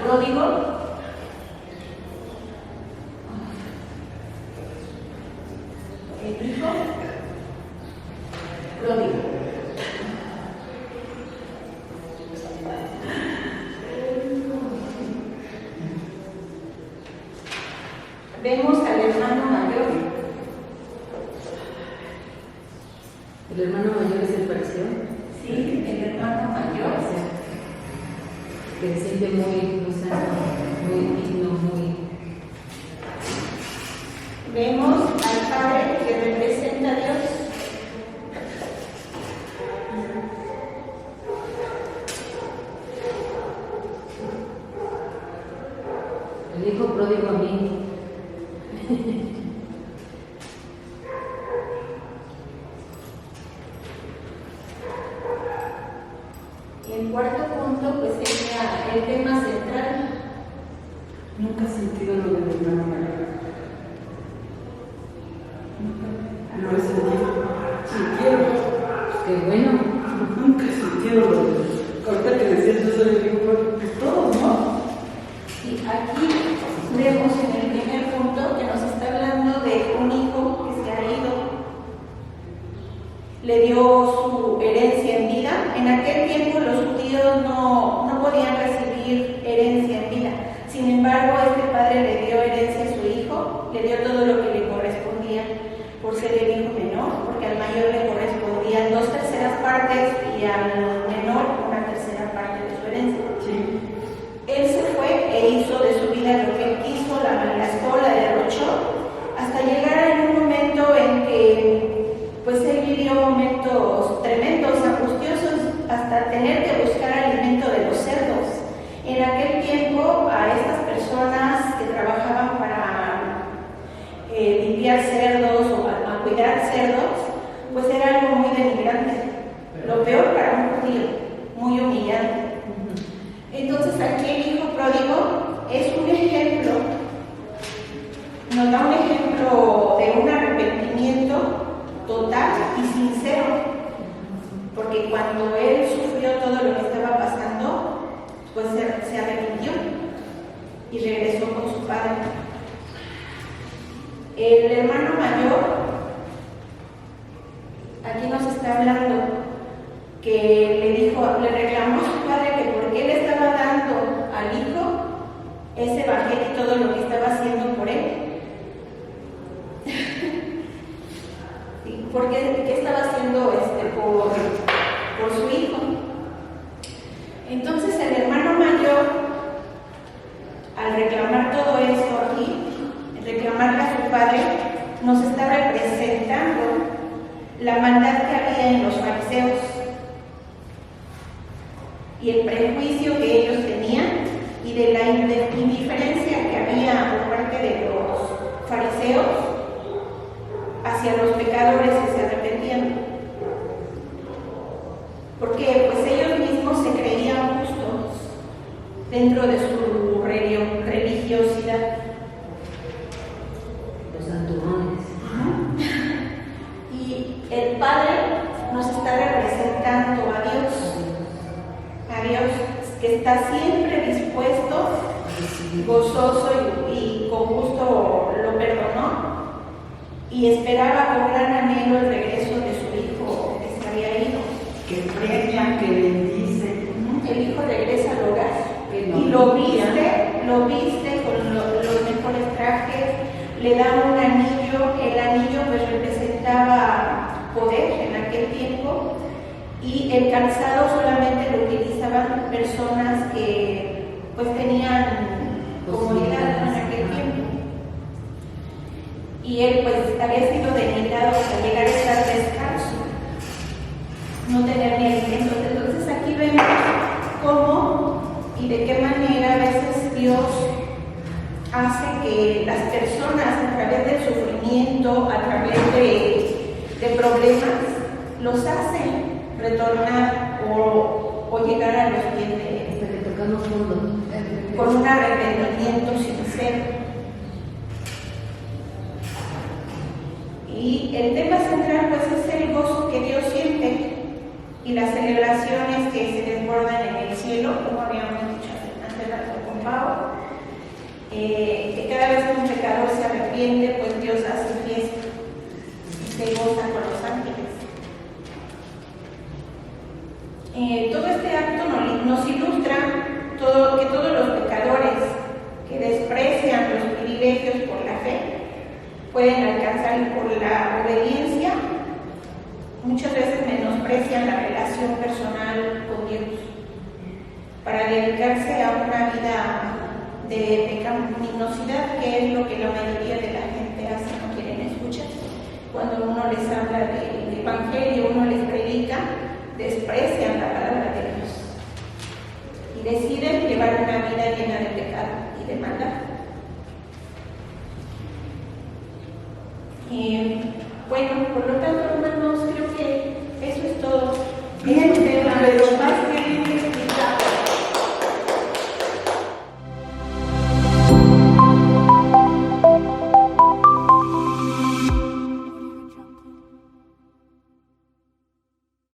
pródigo. El hijo pródigo. Vemos al hermano mayor. ¿El hermano mayor es el fariseo? Sí, el hermano mayor. Que se siente muy santo, muy digno, muy... Vemos al Padre que representa a Dios. El hijo pródigo a mí. Y el cuarto punto, pues sería el tema central. Nunca he sentido lo del hermano mayor. Nunca lo he sentido. Sí, quiero. Qué bueno. Nunca he sentido lo del... Ahorita que decías yo soy el hijo, pues todos, ¿no? Y aquí vemos en el primer punto que nos está hablando de un hijo que se ha ido. Le dio su herencia en vida. En aquel tiempo los judíos no podían recibir herencia en vida. Sin embargo, este padre le dio herencia a su hijo, le dio todo lo que le correspondía por ser el hijo menor, porque al mayor le correspondían 2/3 partes y al menor 1/3 parte de su herencia. Sí. Él se fue e hizo de su vida lo que él quiso, la malgastó, la derrochó, hasta llegar en un momento en que pues él vivió momentos tremendos, angustiosos, hasta tener que buscar alimento de los cerdos. En aquel tiempo a estas personas que trabajaban para limpiar cerdos o a cuidar cerdos, pues era algo muy denigrante, lo peor para un judío, muy humillante. Entonces aquí el hijo pródigo es un ejemplo, nos da un ejemplo de un arrepentimiento total y sincero, porque cuando él sufrió todo lo que estaba pasando, pues se arrepintió y regresó con su padre. El hermano mayor aquí nos está hablando que le reclamó a su padre que porque él estaba dando al hijo ese banquete y todo lo que estaba haciendo por él. Porque ¿qué estaba haciendo por su hijo? Entonces el hermano mayor, al reclamar todo eso aquí, reclamarle a su padre, nos está representando la maldad que había en los fariseos y el prejuicio que ellos tenían y de la indiferencia que había por parte de los fariseos hacia los pecadores que se arrepentían. Porque pues ellos mismos se creían justos dentro de su religiosidad. Los santurrones. Y el Padre nos está representando a Dios que está siempre dispuesto, gozoso y con gusto lo perdonó y esperaba con gran anhelo el regreso de su hijo que se había ido. Que premia, que bendice. El hijo regresa al hogar Que y lo viste con los mejores trajes, le da un anillo. El anillo pues representaba poder en aquel tiempo y el calzado solamente lo utilizaban personas que pues tenían comodidad en aquel tiempo. Y él pues había sido denigrado hasta llegar a estar descalzo, no tener ni alimento. Entonces aquí vemos cómo y de qué manera a veces Dios hace que las personas a través del sufrimiento, a través de problemas, los hacen retornar o llegar a los pies de Él. Hasta que tocamos fondo. Con un arrepentimiento sincero. Y el tema central pues es el gozo que Dios siente y las celebraciones que se desbordan en el cielo, como habíamos dicho hace rato con Pau. serpiente, pues Dios hace fiesta y se goza con los ángeles. Todo este acto nos ilustra que todos los pecadores que desprecian los privilegios por la fe pueden alcanzar, y por la obediencia muchas veces menosprecian la relación personal con Dios para dedicarse a una vida de pecaminosidad, que es lo que la mayoría de la gente hace, no quieren escuchar. Cuando uno les habla del Evangelio, uno les predica, desprecian la palabra de Dios y deciden llevar una vida llena de pecado y de maldad. Bueno, por lo tanto,